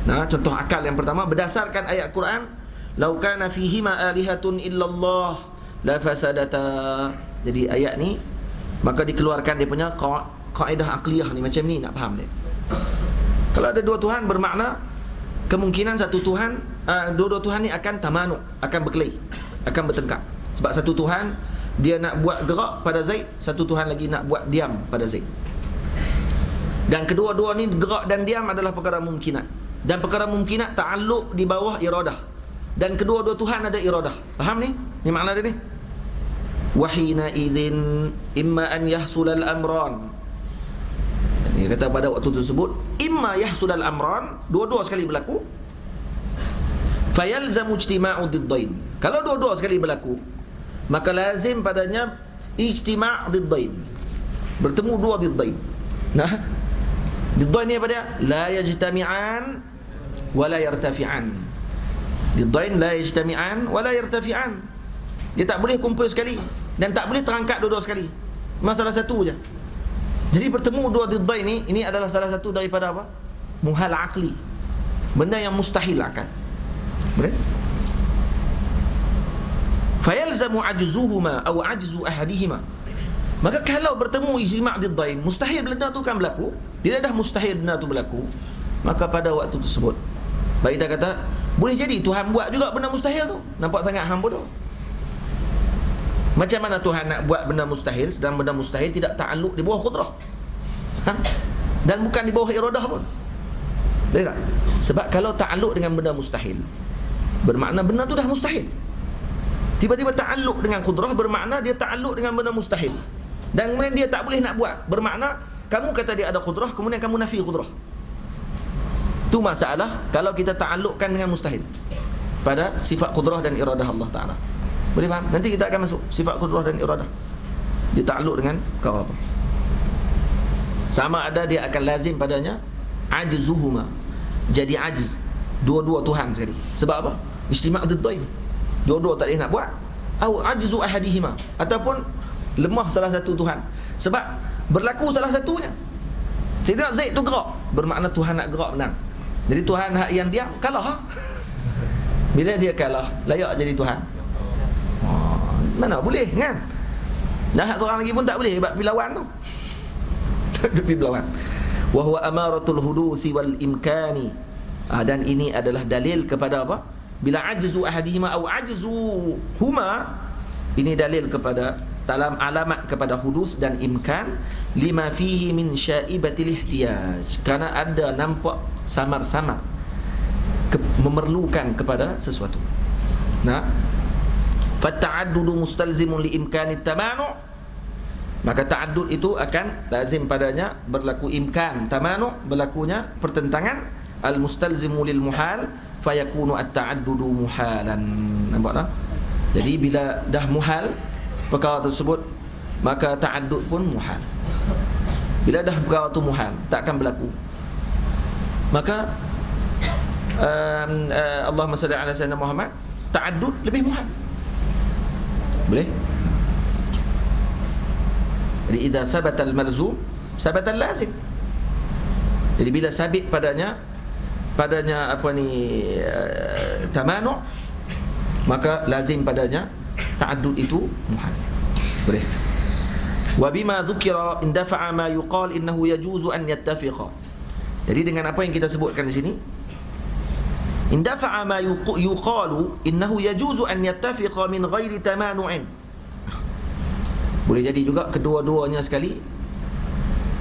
Nah, contoh akal yang pertama berdasarkan ayat Quran, "Lau kana fihi ma alihatun illallah la fasadata." Jadi ayat ni maka dikeluarkan dia punya kaedah akliyah ni macam ni, nak faham dia. Kalau ada dua Tuhan bermakna kemungkinan satu Tuhan, dua-dua Tuhan ni akan tamanu, akan berkelahi, akan bertengkar. Sebab satu Tuhan dia nak buat gerak pada Zaid, satu Tuhan lagi nak buat diam pada Zaid. Dan kedua-dua ni gerak dan diam adalah perkara mungkinat. Dan perkara mungkinat ta'alluq di bawah iradah. Dan kedua-dua Tuhan ada iradah. Faham ni? Ni makna dia ni. Wahina idzin imma an yahsulal amran. Dia kata pada waktu tersebut imma yahsulal amran, dua-dua sekali berlaku. Fayalzamu ijtima'u diddain. Kalau dua-dua sekali berlaku, maka lazim padanya ijtima' diddain. Bertemu dua diddain. Nah, diddain ni apa dia? La yajtami'an wa la yartafi'an. Diddain la yajtami'an wa la yartafi'an. Dia tak boleh kumpul sekali dan tak boleh terangkat dua-dua sekali. Masalah satu je. Jadi bertemu dua diddain ni, ini adalah salah satu daripada apa? Muhal aqli. Benda yang mustahil akal. Boleh? Fayalzamu ajzuhuma aw ajzu ahadihima. Maka kalau bertemu ijtima' diddain, mustahil benda tu kan berlaku. Bila dah mustahil benda tu berlaku, maka pada waktu tersebut baik kita kata boleh jadi Tuhan buat juga benda mustahil tu. Nampak sangat hang bodoh. Macam mana Tuhan nak buat benda mustahil sedang benda mustahil tidak ta'alluq di bawah qudrah, dan bukan di bawah iradah pun. Betul tak? Sebab kalau ta'alluq dengan benda mustahil, bermakna benda tu dah mustahil. Tiba-tiba ta'alluq dengan qudrah bermakna dia ta'alluq dengan benda mustahil. Dan kemudian dia tak boleh nak buat. Bermakna kamu kata dia ada qudrah, kemudian kamu nafi qudrah. Tu masalah kalau kita ta'alluqkan dengan mustahil pada sifat qudrah dan iradah Allah Ta'ala. Boleh faham? Nanti kita akan masuk sifat qudrah dan iradah. Dia ta'alluq dengan kau apa? Sama ada dia akan lazim padanya ajzuhuma. Jadi ajz dua-dua Tuhan sekali. Sebab apa? Ijtima' diddain. Dua-dua tak boleh nak buat. Au ajzu ahadihima, ataupun lemah salah satu Tuhan. Sebab berlaku salah satunya. Tidak Zaid tu gerak, bermakna Tuhan nak gerak menang. Jadi Tuhan yang diam kalah. Bila dia kalah, layak jadi Tuhan. Mana boleh kan? Nah, seorang lagi pun tak boleh sebab pilawan tu. Tak pilawan. Wa huwa amaratul hudusi wal imkani. Dan ini adalah dalil kepada apa? Bila ajzu ahadihima au ajzu huma, ini dalil kepada dalam alamat kepada hudus dan imkan, lima fihi min syaibatil ihtiyaj, karena ada nampak samar-samar memerlukan kepada sesuatu. Nah, fata'addudu mustalzimun li imkani tamanu', maka ta'addud itu akan lazim padanya berlaku imkan, tamanu' berlakunya pertentangan, al mustalzimu lil muhal fayakunu at-ta'addudu muhalan. Nampak tak? Jadi bila dah muhal perkara tersebut, maka ta'addud pun muhal. Bila dah perkara tu muhal, tak akan berlaku, maka Allahumma salli ala sayyidina Muhammad, ta'addud lebih muhal. Boleh? Jadi idza sabata al-malzum sabata al-lazim. Jadi bila sabit padanya apa ni tamanu', maka lazim padanya ta'addud itu muhal. Boleh. Wa bima dzukira indafa'a ma yuqal innahu yajuzu an yattafiqa. Jadi dengan apa yang kita sebutkan di sini, indafa'a ma yuqalu innahu yajuzu an yattafiqa min ghairi tamanu'in. Boleh jadi juga kedua-duanya sekali.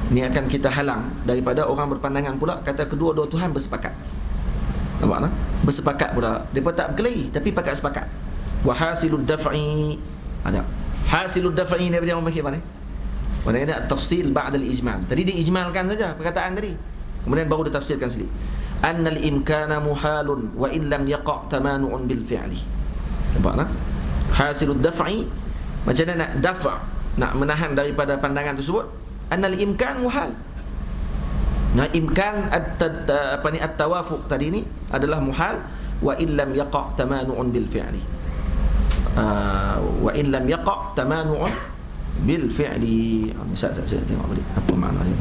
Ini akan kita halang daripada orang berpandangan pula kata kedua-dua Tuhan bersepakat. Nampak tak? Bersepakat pula. Mereka tak berkelahi tapi pakat sepakat. Wa hasilud daf'i, ada hasilud daf'i ni apa dia mana? Mana ada tafsil ba'da al-ijmal. Tadi diijmalkan saja perkataan tadi, kemudian baru ditafsirkan sekali. Annal imkana muhalun wa in lam yaqa' tamanu'un bil fi'li. Nampak tak? Hasilud daf'i, macam mana nak dafa', nak menahan daripada pandangan tersebut. Annal imkan muhal. Nah, imkan at-tawafuq tadi ni adalah muhal, wa in lam yaqa' tamanu'un bil fi'li. Wa in lam yaqa' tamanu'un bil fi'li. Saya tengok balik apa makna dia.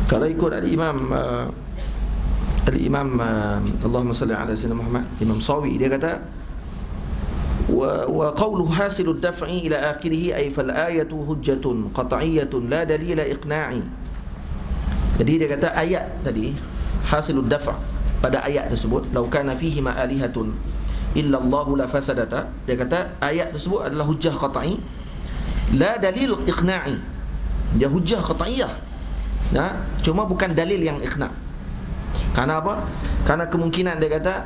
Kalau ikut al-Imam Allahumma salli ala sayyidina Muhammad, Imam Sawi, dia kata wa qawluhu hasilud daf'i ila akhirih ay fal ayatu hujjatun qat'iyyatun la dalila iqna'i. Jadi dia kata ayat tadi hasilud daf', pada ayat tersebut law kana fihi ma alihatun illa Allah la fasadata, dia kata ayat tersebut adalah hujjah qat'i, la dalil iqna'i. Dia hujjah qat'iyyah. Nah, cuma bukan dalil yang ikhna. Karena apa? Karena kemungkinan dia kata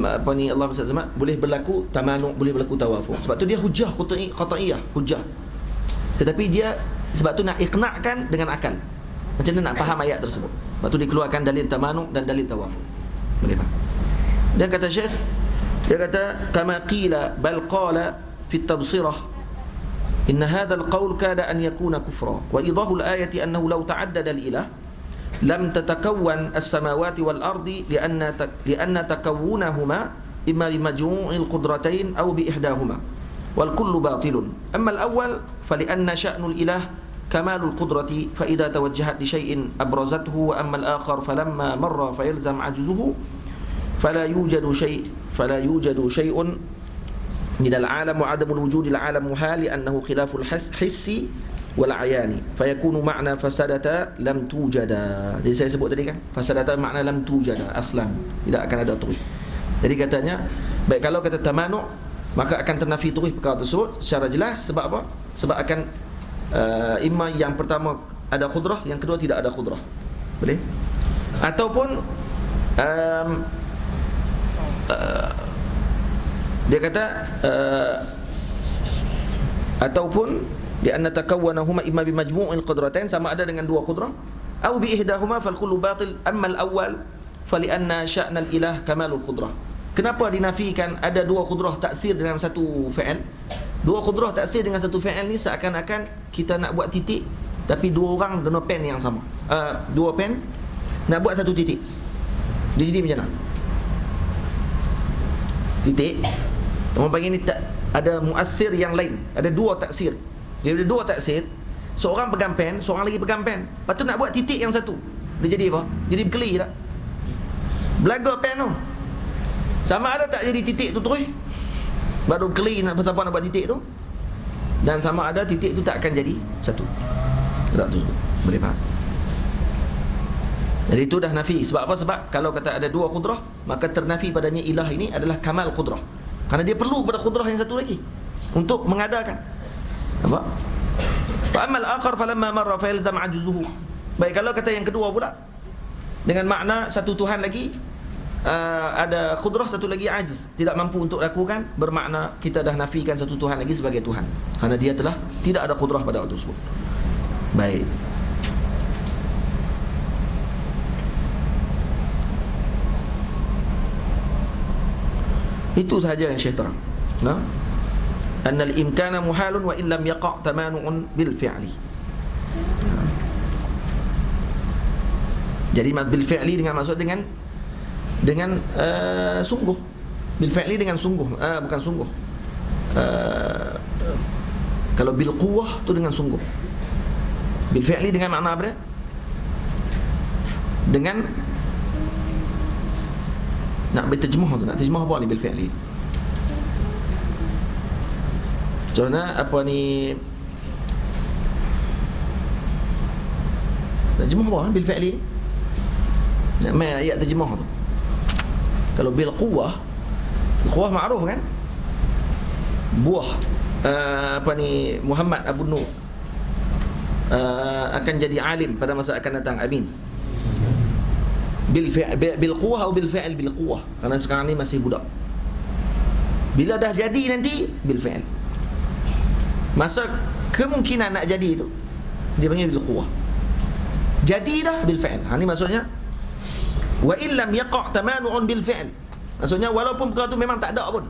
apa ni, Allah SWT boleh berlaku tamanu', boleh berlaku tawafuq. Sebab tu dia hujjah qat'iyah, hujjah. Tetapi dia sebab tu nak iqna'kan dengan akal. Macam mana nak faham ayat tersebut? Sebab tu dikeluarkan dalil tamanu' dan dalil tawafuq. Boleh faham? Dan kata Syekh, dia kata kama qila bal qala fi at-tabsirah إن هذا القول كاد أن يكون كفرا وإيضاح الآية أنه لو تعدد الإله لم تتكون السماوات والأرض لأن تكونهما إما بمجموع القدرتين أو بإحداهما والكل باطل. أما الأول فلأن شأن الإله كمال القدرة فإذا توجهت لشيء أبرزته، وأما الآخر فلما مر فيلزم عجزه فلا يوجد شيء Nidal alam wa adamul wujudil alam muhal li'annahu khilaful hissi wal ayani fayakunu ma'na fasadata lam tujada. Jadi saya sebut tadi kan, fasadata makna lam tujada aslan, tidak akan ada tuih. Jadi katanya, baik kalau kata tamanu' maka akan ternafi tuih perkara tersebut secara jelas. Sebab apa? Sebab akan imma yang pertama ada khudrah, yang kedua tidak ada khudrah. Boleh? Ataupun dia kata ataupun di anna takawwanahuma imma bi majmu'il qudratain, sama ada dengan dua qudrah, atau bi ihdahuma fal kullu batil, amma al awwal fali anna sya'na al ilah kamalul qudrah. Kenapa dinafikan ada dua qudrah taksir dengan satu fi'il? Dua qudrah taksir dengan satu fi'il ni seakan-akan kita nak buat titik, tapi dua orang guna pen yang sama. Dua pen nak buat satu titik. Dia jadi macam mana? Titik. Orang panggil ni tak ada muassir yang lain. Ada dua taksir. Jadi ada dua taksir. Seorang pegang pen, seorang lagi pegang pen. Lepas tu nak buat titik yang satu. Dia jadi apa? Jadi berkeli tak? Belaga pen tu. Sama ada tak jadi titik tu terus? Baru berkeli nak siapa nak buat titik tu. Dan sama ada titik tu tak akan jadi satu. Tak tu. Boleh faham? Jadi itu dah nafi. Sebab apa? Sebab kalau kata ada dua qudrah, maka ternafi padanya ilah ini adalah kamal qudrah. Kerana dia perlu pada qudrah yang satu lagi untuk mengadakan. Nampak? Fa amal akhar falamma marra fa yalzam ajzuhu. Baik, kalau kata yang kedua pula dengan makna satu Tuhan lagi ada qudrah, satu lagi ajiz, tidak mampu untuk lakukan, bermakna kita dah nafikan satu Tuhan lagi sebagai Tuhan kerana dia telah tidak ada qudrah pada waktu tersebut. Baik. Itu sahaja yang Syekh terang. Nah, annal imkana muhalun wa illam yaqa' tamanu'un bil fi'li. Jadi bil fi'li dengan maksud dengan sungguh. Bil fi'li dengan sungguh, bukan sungguh. Kalau bil quwwah tu dengan sungguh. Bil fi'li dengan makna apa dia? Dengan nak berterjemah tu, nak terjemah apa ni bil fi'li? Contohnya apa ni? Terjemah apa bil fi'li? Nak main ayat terjemah tu. Kalau bil quwwah, quwwah ma'ruf kan? Buah apa ni, Muhammad Abu Nur akan jadi alim pada masa akan datang. Amin. Bil quwwah atau bil fi'l bil quwwah, kerana sekarang ni masih budak. Bila dah jadi nanti bil fi'l, masa kemungkinan nak jadi itu dia panggil bil quwwah. Jadi dah bil fi'l. Ha ni maksudnya wa illam yaqa' tamanu'un bil fi'l. Maksudnya walaupun perkara tu memang tak ada pun,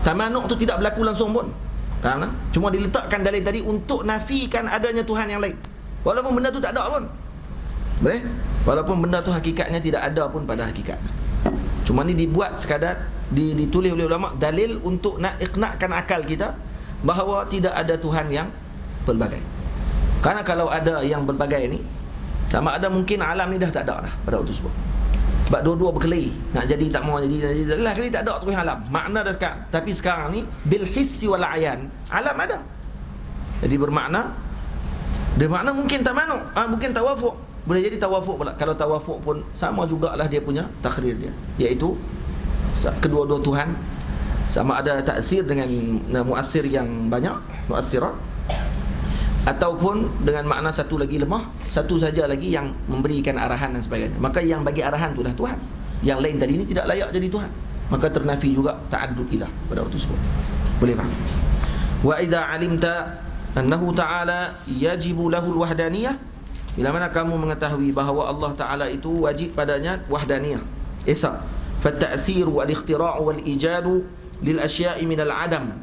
tamanu' tu tidak berlaku langsung pun, kerana cuma diletakkan dalil tadi untuk nafikan adanya Tuhan yang lain, walaupun benda tu tak ada pun. Boleh? Walaupun benda tu hakikatnya tidak ada pun pada hakikat. Cuma ni dibuat sekadar ditulis oleh ulama dalil untuk nak iqna'kan akal kita bahawa tidak ada Tuhan yang pelbagai. Karena kalau ada yang berbagai ni, sama ada mungkin alam ni dah tak ada dah pada waktu tersebut. Sebab dua-dua berkelahi, nak jadi tak mau jadi lah kali tak ada terus alam. Makna dah sekarang. Tapi sekarang ni bil hissi wal ayan, alam ada. Jadi bermakna mungkin tamanu, mungkin tawafuq. Boleh jadi tawafuq pula. Kalau tawafuq pun sama jugalah dia punya takhrir dia, iaitu kedua-dua Tuhan sama ada taksir dengan muassir yang banyak, muassirat, ataupun dengan makna satu lagi lemah, satu saja lagi yang memberikan arahan dan sebagainya. Maka yang bagi arahan tu dah Tuhan, yang lain tadi ni tidak layak jadi Tuhan, maka ternafi juga ta'addud ilah pada waktu tersebut. Boleh faham? Wa idza alimta annahu ta'ala yajibu lahul wahdaniyah, bila mana kamu mengetahui bahawa Allah Ta'ala itu wajib padanya wahdaniyah, esa, fa ta'thir wal ikhtira'u wal ijadu lil asya'i min al adam.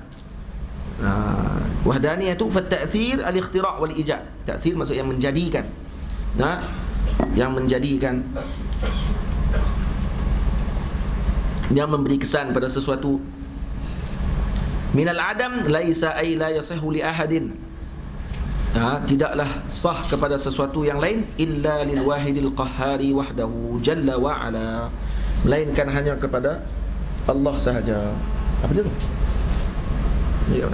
Wahdaniyah itu fa ta'thir al ikhtira' wal ijad. Ta'thir maksud yang menjadikan. Nah, yang menjadikan, yang memberi kesan pada sesuatu. Minal adam laisa ay la yasihu li ahadin. Tidaklah sah kepada sesuatu yang lain illa lil wahidil qahhari wahdahu jalla wa ala, melainkan hanya kepada Allah sahaja. Apa dia tu? Ya,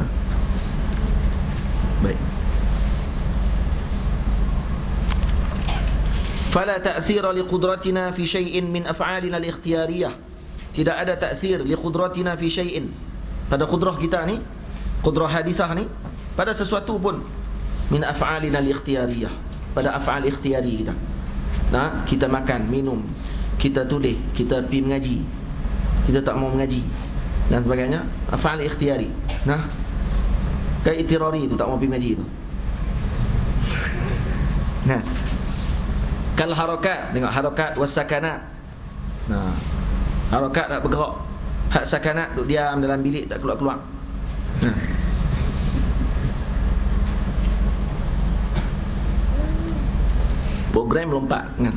baik. Fala ta'thira liqudratina fi syai'in min af'alina al-ikhtiyariyah. Tidak ada ta'thir liqudratina fi syai'in, pada kudrah kita ni, kudrah hadisah ni, pada sesuatu pun, min af'alina al-ikhtiyariyah, pada af'al ikhtiyari kita. Nah, kita makan, minum, kita tulis, kita pergi mengaji, kita tak mau mengaji dan sebagainya, af'al ikhtiyari. Nah, kayak itirari tu, tak mau pergi mengaji tu. Nah, kal harakat, tengok harakat was sakanat. Nah, harakat tak bergerak, hak sakanat duduk diam dalam bilik tak keluar-keluar. Nah, program lompat kan?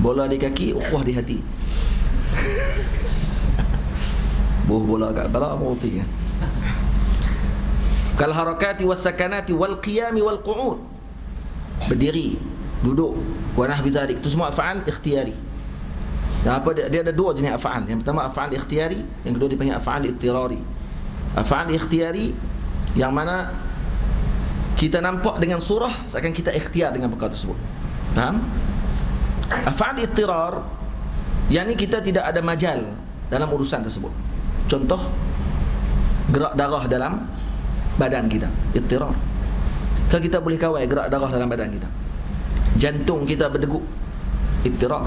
Bola di kaki, ukhuwah di hati. Bola kat kepala berhenti kan? Kal harakati was sakanati wal qiyami wal qu'ud, berdiri, duduk, wa nahwi dzalik, itu semua af'al ikhtiyari. Dan apa dia ada dua jenis af'al. Yang pertama af'al ikhtiyari, yang kedua dipanggil af'al ittirari. Af'al ikhtiyari yang mana kita nampak dengan surah seakan kita ikhtiar dengan perkara tersebut. Faham? Af'al ittirar, yang ni kita tidak ada majal dalam urusan tersebut. Contoh, gerak darah dalam badan kita, ittirar. Kalau kita boleh kawal gerak darah dalam badan kita, jantung kita berdegup, ittirar.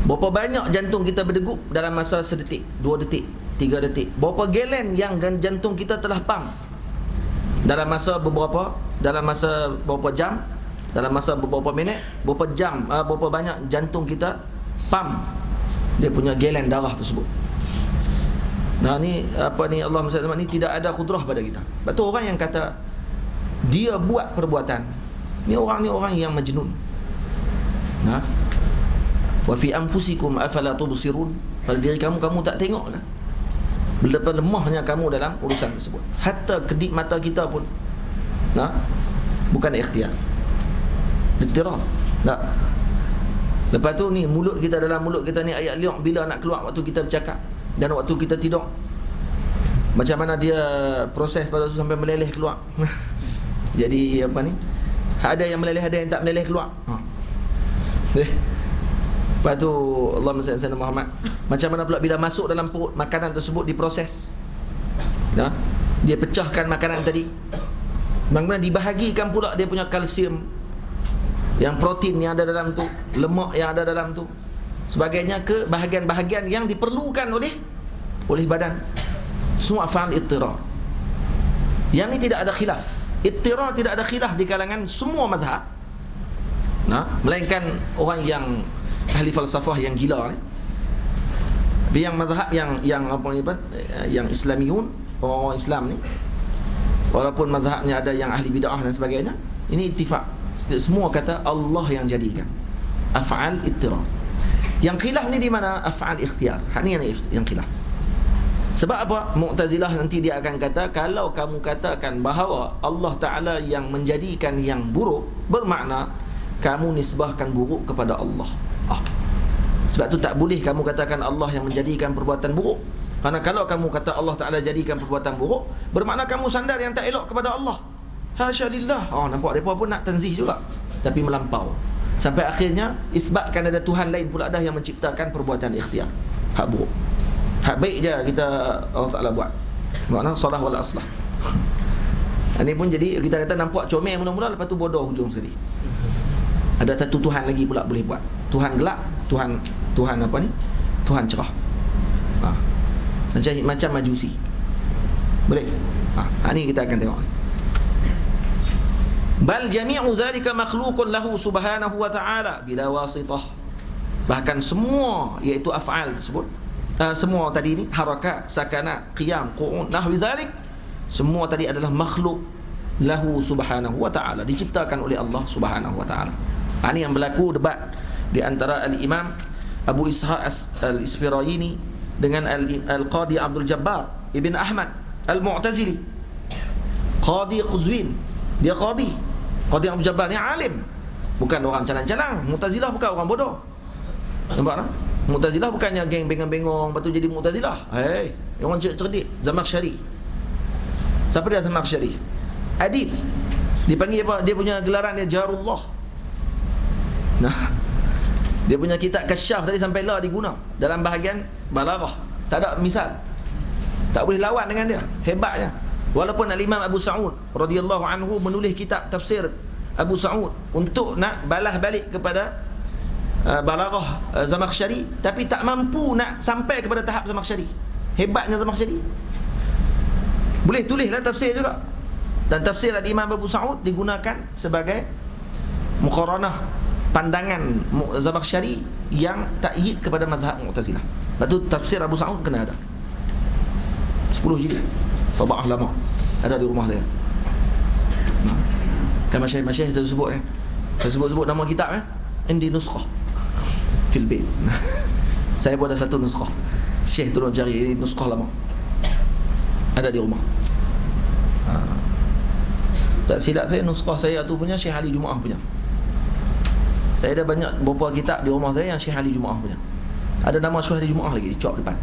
Berapa banyak jantung kita berdegup dalam masa sedetik, 2 detik, 3 detik. Berapa galen yang jantung kita telah pump dalam masa berapa jam, dalam masa beberapa minit, berapa jam, berapa banyak jantung kita pump dia punya galen darah tersebut. Nah, ni apa ni, Allah SWT ni tidak ada kudrah pada kita. Betul orang yang kata dia buat perbuatan, ni orang yang majnun. Nah, wa fi anfusikum afala tubsirun, pada diri kamu tak tengok kan betapa lemahnya kamu dalam urusan tersebut. Hatta kedip mata kita pun, nah, bukan ikhtiar, ittirar. Tak. Lepas tu ni mulut kita, dalam mulut kita ni ayat liuk bila nak keluar waktu kita bercakap dan waktu kita tidur. Macam mana dia proses pada tu sampai meleleh keluar. Jadi apa ni? Ada yang meleleh, ada yang tak meleleh keluar. Lepas tu Allahumma salli ala Muhammad. Macam mana pula bila masuk dalam perut makanan tersebut diproses. Nah, dia pecahkan makanan tadi. Kemudian dibahagikan pula dia punya kalsium, yang protein yang ada dalam tu, lemak yang ada dalam tu, sebagainya ke bahagian-bahagian yang diperlukan oleh badan. Semua af'al ittirar. Yang ni tidak ada khilaf. Ittirar tidak ada khilaf di kalangan semua mazhab. Nah, melainkan orang yang ahli falsafah yang gila ni. Yang mazhab yang apa ni, yang Islamiyun, orang Islam ni, walaupun mazhabnya ada yang ahli bid'ah dan sebagainya, ini ittifaq. Semua kata Allah yang jadikan. Af'al ittirar. Yang khilaf ni di mana? Af'al ikhtiyar. Hak ni yang khilaf. Sebab apa? Mu'tazilah nanti dia akan kata, kalau kamu katakan bahawa Allah Ta'ala yang menjadikan yang buruk, bermakna kamu nisbahkan buruk kepada Allah. Sebab tu tak boleh kamu katakan Allah yang menjadikan perbuatan buruk. Karena kalau kamu kata Allah Ta'ala jadikan perbuatan buruk, bermakna kamu sandar yang tak elok kepada Allah. Hasya lillah. Nampak mereka pun nak tanzih juga, tapi melampau. Sampai akhirnya isbatkan ada Tuhan lain pula dah yang menciptakan perbuatan ikhtiar, hak buruk. Hak baik je kita Allah Ta'ala buat, makna salah wal aslah. Ini pun jadi kita kata nampak comel mula-mula, lepas tu bodoh hujung sekali. Ada satu Tuhan lagi pula boleh buat, Tuhan gelap, Tuhan apa ni, Tuhan cerah. Macam majusi. Boleh? Ini kita akan tengok. Bal jami'u zalika makhluqun lahu subhanahu wa ta'ala bila wasitah. Bahkan semua, iaitu af'al tersebut, semua tadi ni, harakat, sakanat, qiyam, qu'ud, nahwi zalik, semua tadi adalah makhluk lahu subhanahu wa ta'ala, diciptakan oleh Allah subhanahu wa ta'ala. Ini yang berlaku debat di antara al-Imam Abu Ishaq al-Isfirayini dengan al-Qadi Abdul Jabbar Ibn Ahmad al-Mu'tazili. Qadi Quzwin, dia Qadi Abdul Jabbar ni alim, bukan orang calang-calang. Mu'tazilah bukan orang bodoh. Nampak tak? Mu'tazilah bukannya geng bengong-bengong lepas tu jadi Mu'tazilah. orang cerdik, Zamakhsyari. Siapa dia Zamakhsyari? Adib. Dipanggil apa? Dia punya gelaran dia Jarullah. Nah, dia punya kitab Kasyaf tadi sampai la diguna dalam bahagian balaghah. Tak ada misal. Tak boleh lawan dengan dia. Hebatnya. Walaupun Al-Imam Abu Sa'ud radhiyallahu anhu menulis kitab tafsir Abu Sa'ud untuk nak balas balik kepada balaghah Zamakhsyari, tapi tak mampu nak sampai kepada tahap Zamakhsyari. Hebatnya Zamakhsyari. Boleh tulislah tafsir juga. Dan tafsir Al-Imam Abu Sa'ud digunakan sebagai muqaranah pandangan Zamakhsyari yang takyid kepada mazhab Mu'tazilah. Lepas tu tafsir Abu Sa'ud kena ada 10 jilid taba'ah lama ada di rumah saya. Kan masyayikh kita sebut kan, sebut nama kitab kan, indi nuskhah fil bait. Saya pun ada satu nuskhah. Syekh tolong cari, ini nuskhah lama ada di rumah. Tak silap saya, nuskhah saya tu punya Syekh Ali Jumaah punya. Saya ada banyak beberapa kitab di rumah saya yang Syekh Ali Jumaah punya. Ada nama Syekh Ali Jumaah lagi dicop depan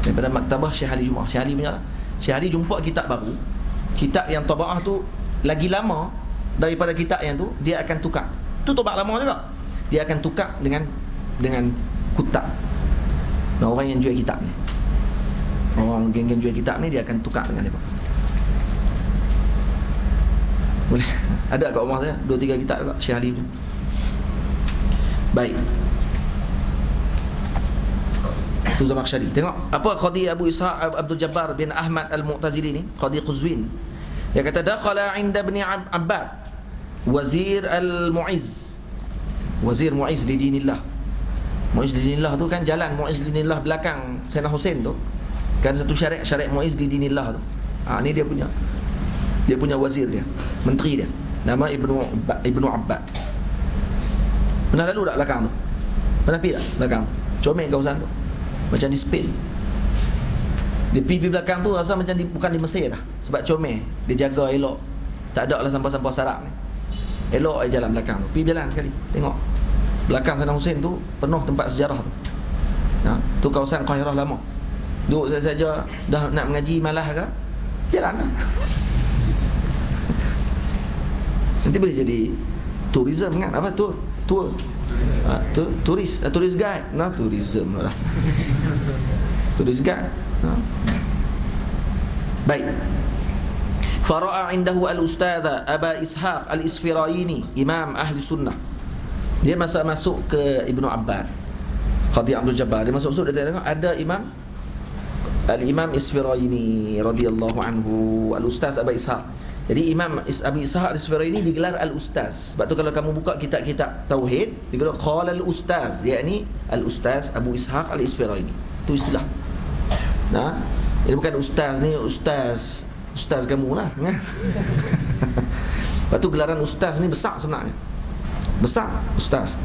daripada maktabah Syekh Ali Jumaah. Syekh Ali punya, Syekh Ali jumpa kitab baru, kitab yang tabaah tu lagi lama daripada kitab yang tu, dia akan tukar. Tu tabak lama juga. Dia akan tukar dengan kutab. Nah, orang yang jual kitab ni, orang geng-geng jual kitab ni, dia akan tukar dengan dia. Boleh. Ada kat rumah saya 2-3 kitab juga Syekh Ali tu. Baik. Tu Zamakhsyari. Tengok apa Qadi Abu Ishaq Abdul Jabbar bin Ahmad Al-Mu'tazili ni, Qadi Quzwin. Dia kata dakhala 'inda ibn Abbad wazir al-Mu'izz. Wazir Mu'izz li dinillah. Mu'izz li dinillah tu kan jalan Mu'izz li dinillah belakang Sayyidina Husain tu. Kan satu syariat Mu'izz li dinillah tu. Ni dia punya wazir dia, menteri dia. Nama Ibnu Abbad. Pernah lalu tak belakang tu? Pernah pergi tak belakang tu? Comel kawasan tu. Macam di Spain. Dia pergi belakang tu rasa macam bukan di Mesir dah. Sebab comel, dia jaga elok. Tak ada lah sampah-sampah sarap ni. Elok aja jalan belakang tu. Pergi jalan sekali, tengok. Belakang Sayyidina Husain tu penuh tempat sejarah tu. Tu kawasan Qahirah lama. Duduk saja dah nak mengaji malah ke, jalan lah. Nanti boleh jadi tourism kan? Apa tu? Turis guide. Tourism lah. Turis guide. Baik. Fara'a indahu al-ustadha Aba Ishaq al-Isfirayini, imam ahli sunnah. Dia masuk ke Ibnu Abbad, Qadi Abdul Jabbar. Dia masuk dia tengok ada imam Al-Imam Isfirayini radhiyallahu anhu, al-Ustaz Aba Ishaq. Jadi Imam Abu Ishaq al-Isfirayini digelar al-Ustaz. Sebab tu kalau kamu buka kitab-kitab tauhid, digelar qala al-Ustaz, yakni al-Ustaz Abu Ishaq al-Isfirayini. Itu istilah. Ini bukan ustaz ni, ustaz kamu lah kan? Lepas tu gelaran ustaz ni besar sebenarnya. Besar ustaz.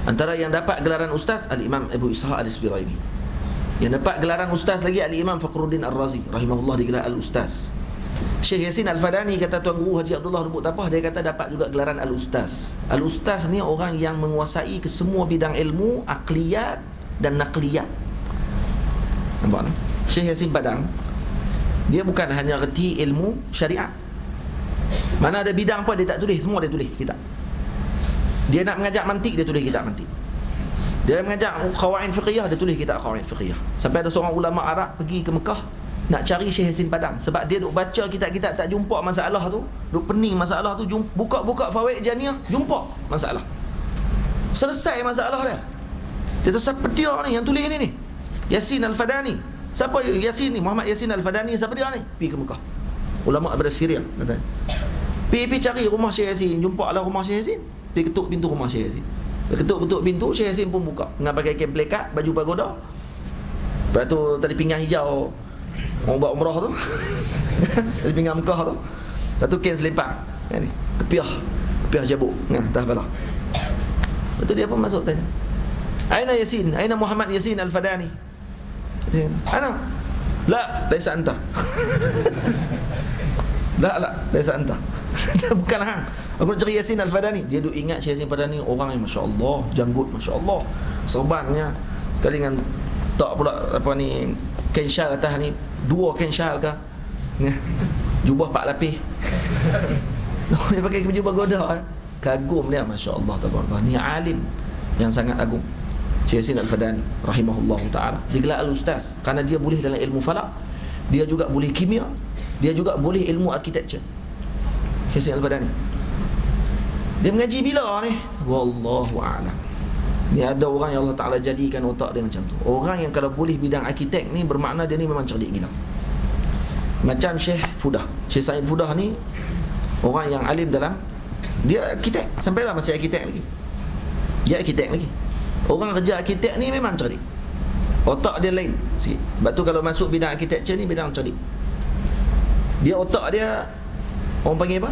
Antara yang dapat gelaran ustaz Al-Imam Abu Ishaq al-Isfirayini. Yang dapat gelaran ustaz lagi Al-Imam Fakhruddin Ar-Razi rahimahullah, digelar al-Ustaz. Syekh Yasin Al-Fadani kata Tuan Guru Haji Abdullah Lubuk Tapah, dia kata dapat juga gelaran Al-Ustaz. Al-Ustaz ni orang yang menguasai ke semua bidang ilmu, akliyat dan naqliyat. Nampak tak? Syekh Yasin Padang, dia bukan hanya reti ilmu syariat. Mana ada bidang apa dia tak tulis, semua dia tulis kitab. Dia nak mengajar mantik, dia tulis kitab mantik. Dia mengajar qawaid fiqhiyah, dia tulis kitab qawaid fiqhiyah. Sampai ada seorang ulama Arab pergi ke Mekah nak cari Syekh Yasin Padang, sebab dia duk baca kitab-kitab tak jumpa masalah tu, duk pening masalah tu, buka-buka fawaid janiyah, jumpa masalah. Selesai masalah dia. Dia tu siapa dia ni yang tulis ni? Yasin Al-Fadani. Siapa Yasin ni? Muhammad Yasin Al-Fadani. Siapa dia ni? Pergi ke Mekah. Ulama daripada Syria katanya. Pergi cari rumah Syekh Yasin, jumpa lah rumah Syekh Yasin. Pergi ketuk pintu rumah Syekh Yasin. Ketuk-ketuk pintu, Syekh Yasin pun buka dengan pakai kain plekat, baju pagoda. Lepas tu tadi pinggang hijau orang buat umrah tu. Tadi pinggang Mekah tu. Lepas tu kain selipak ni, kepiah jabuk atas kepala. Lepas tu dia pun masuk tanya, Aina Yasin? Aina Muhammad Yasin Al-Fadani? Ana? La, laisa anta. La, laisa anta. Bukan hang. Aku nak cari Yasin Al-Fadani. Dia duk ingat Syekh Yasin Al-Fadani orang yang masya-Allah, janggut masya-Allah, serbannya sekali dengan Tak pula apa ni, kain syal atas ni 2 kain syal ke, jubah 4 lapis. Dia pakai jubah goda. Kagum dia, masya-Allah tabarakallah. Ni alim yang sangat agung, Syekh Yasin Al-Fadani rahimahullahu taala. Dia gelar al-ustaz kerana dia boleh dalam ilmu falak, dia juga boleh kimia, dia juga boleh ilmu arkitektur. Syekh Yasin Al-Fadani. Dia mengaji bila ni? Wallahu a'lam. Ni ada orang yang Allah Taala jadikan otak dia macam tu. Orang yang kalau boleh bidang arkitek ni bermakna dia ni memang cerdik gila. Macam Syekh Fudah, Syekh Said Fudah ni orang yang alim dalam, dia arkitek, sampailah masih arkitek lagi. Dia arkitek lagi. Orang kerja arkitek ni memang cerdik. Otak dia lain sikit. Sebab tu kalau masuk bidang arkitektur ni bidang cerdik. Dia otak dia orang panggil apa?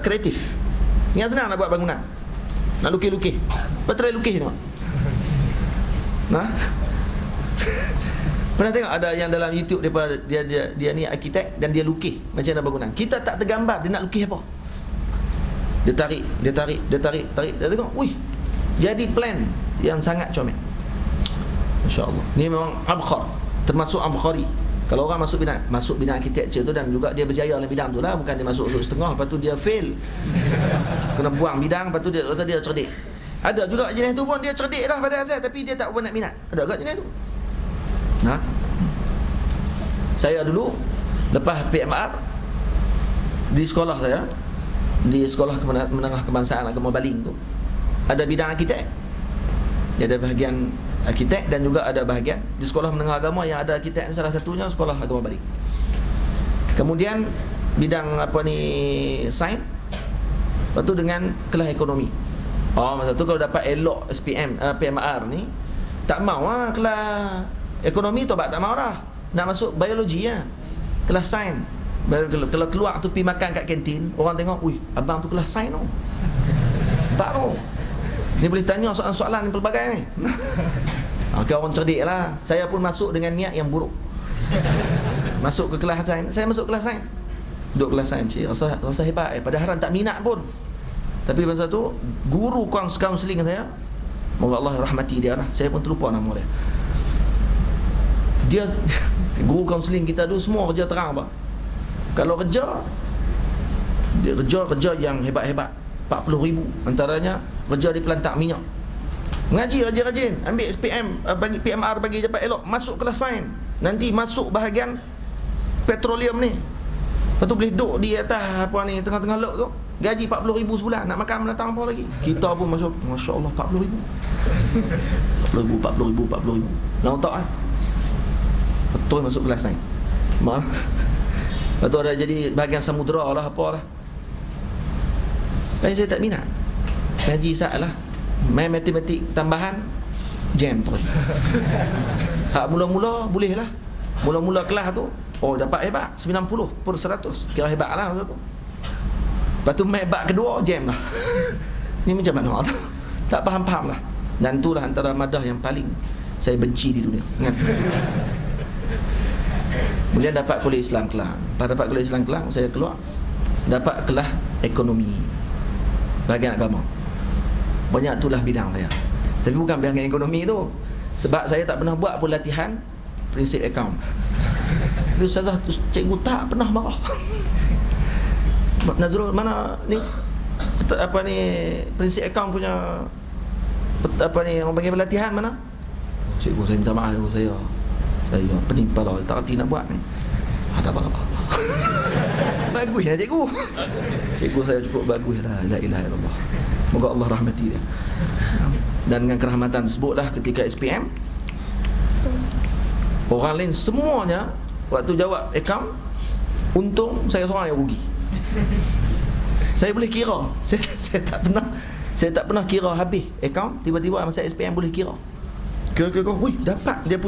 Kreatif. Yang senang nak buat bangunan. Nak lukis-lukis. Try lukis tengok. Pernah tengok ada yang dalam YouTube dia ni arkitek dan dia lukis macam mana bangunan. Kita tak tergambar dia nak lukis apa. Dia tarik. Dia tengok, wih, jadi plan yang sangat comel. Masya-Allah. Ni memang abkhar, termasuk abkhari. Kalau orang masuk bidang arkitektur tu dan juga dia berjaya dalam bidang tu lah, bukan dia masuk setengah lepas tu dia fail. Kena buang bidang, lepas tu dia kata dia cerdik. Ada juga jenis tu pun dia cerdik lah pada asal, tapi dia tak nak minat. Ada juga jenis tu. Saya dulu lepas PMR di sekolah saya, di sekolah menengah kebangsaan Agama Baling tu, ada bidang arkitek. Dia ada bahagian arkitek dan juga ada bahagian di sekolah menengah agama yang ada arkitek, salah satunya sekolah Agama Baling. Kemudian bidang apa ni, sains, lepas tu dengan kelas ekonomi. Masa tu kalau dapat elok PMR ni, tak mau lah kelas ekonomi tu, tak mau dah. Nak masuk biologi lah, kelas sains. Kalau keluar tu pergi makan kat kantin, orang tengok, wih, abang tu kelas sains tu. Baru ni boleh tanya soalan-soalan pelbagai ni. Okay, orang cerdik lah. Saya pun masuk dengan niat yang buruk. Masuk ke kelas sains. Saya masuk kelas sains, duduk kelas sains, rasa hebat. Padahal tak minat pun. Tapi masa tu guru kaunseling saya, moga Allah rahmati dia lah, saya pun terlupa nama dia. Dia guru kaunseling kita tu semua kerja terang apa. Kalau kerja, dia kerja yang hebat-hebat, 40,000 antaranya kerja di pelantak minyak. Mengaji rajin-rajin, ambil SPM, bagi PMR, bagi dapat elok, masuk kelas sains. Nanti masuk bahagian petroleum ni. Lepas tu boleh duduk di atas apa ni, tengah-tengah laut tu. Gaji 40,000 sebulan, nak makan mendatang apa lagi. Kita pun masuk, masya-Allah, 40,000. 40,000. Nak otak kan? Betul masuk kelas sains. Lepas tu ada jadi bahagian samudera lah, apalah. Saya tak minat. Ngaji sat lah. Main matematik tambahan, jam tu. Hak mula-mula boleh lah. Mula-mula kelas tu, dapat hebat 90/100. Kira hebat lah masa tu. Lepas tu main bab kedua, jam lah. Ni macam mana tu? Tak faham-faham lah. Dan itulah antara madah yang paling saya benci di dunia. Ingat. Kemudian dapat kuliah Islam Kelang. Lepas dapat kuliah Islam Kelang, saya keluar dapat kelas ekonomi, bahagian agama. Banyak itulah bidang saya. Tapi bukan bahagian ekonomi tu, sebab saya tak pernah buat pun latihan prinsip akaun. Tapi ustazah tu, cikgu tak pernah marah. Nazrul, mana ni apa ni prinsip akaun punya apa ni orang panggil pelatihan mana? Cikgu, saya minta maaf, cikgu, saya penimpa lah, tak reti nak buat ni. Tak apa-apa. Bagus lah cikgu. Cikgu saya cukup bagus lah. La ilaha illallah. Moga Allah rahmati dia. Dan dengan kerahmatan tersebutlah ketika SPM, orang lain semuanya waktu jawab akaun, untung saya seorang yang rugi. Saya boleh kira. Saya tak pernah kira habis akaun, tiba-tiba masa SPM boleh kira. Kira-kira, wih, dapat dia